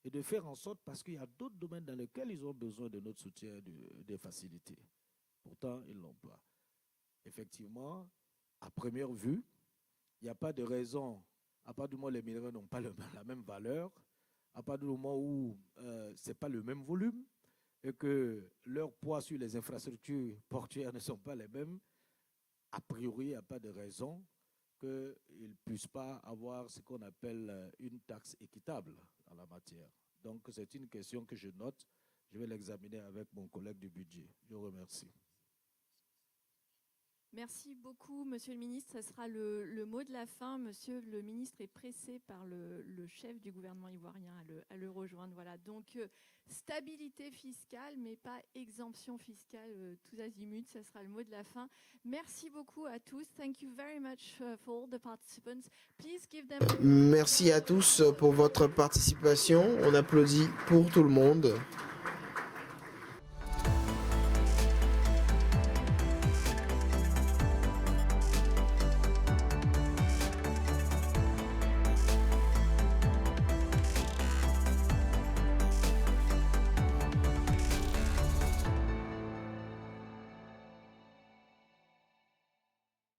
S4: et de faire en sorte, parce qu'il y a d'autres domaines dans lesquels ils ont besoin de notre soutien et des facilités. Pourtant, ils ne l'ont pas. Effectivement, à première vue, il n'y a pas de raison, à part du moment où les minéraux n'ont pas la même valeur, à part du moment où ce n'est pas le même volume et que leur poids sur les infrastructures portuaires ne sont pas les mêmes, a priori, il n'y a pas de raison qu'ils ne puissent pas avoir ce qu'on appelle une taxe équitable en la matière. Donc, c'est une question que je note. Je vais l'examiner avec mon collègue du budget. Je vous remercie.
S1: Merci beaucoup, Monsieur le Ministre. Ce sera le mot de la fin. Monsieur le Ministre est pressé par le chef du gouvernement ivoirien à le rejoindre. Voilà. Donc, stabilité fiscale, mais pas exemption fiscale, tous azimuts. Ce sera le mot de la fin. Merci beaucoup à tous. Thank you very much for all the participants. Please give them...
S2: Merci à tous pour votre participation. On applaudit pour tout le monde.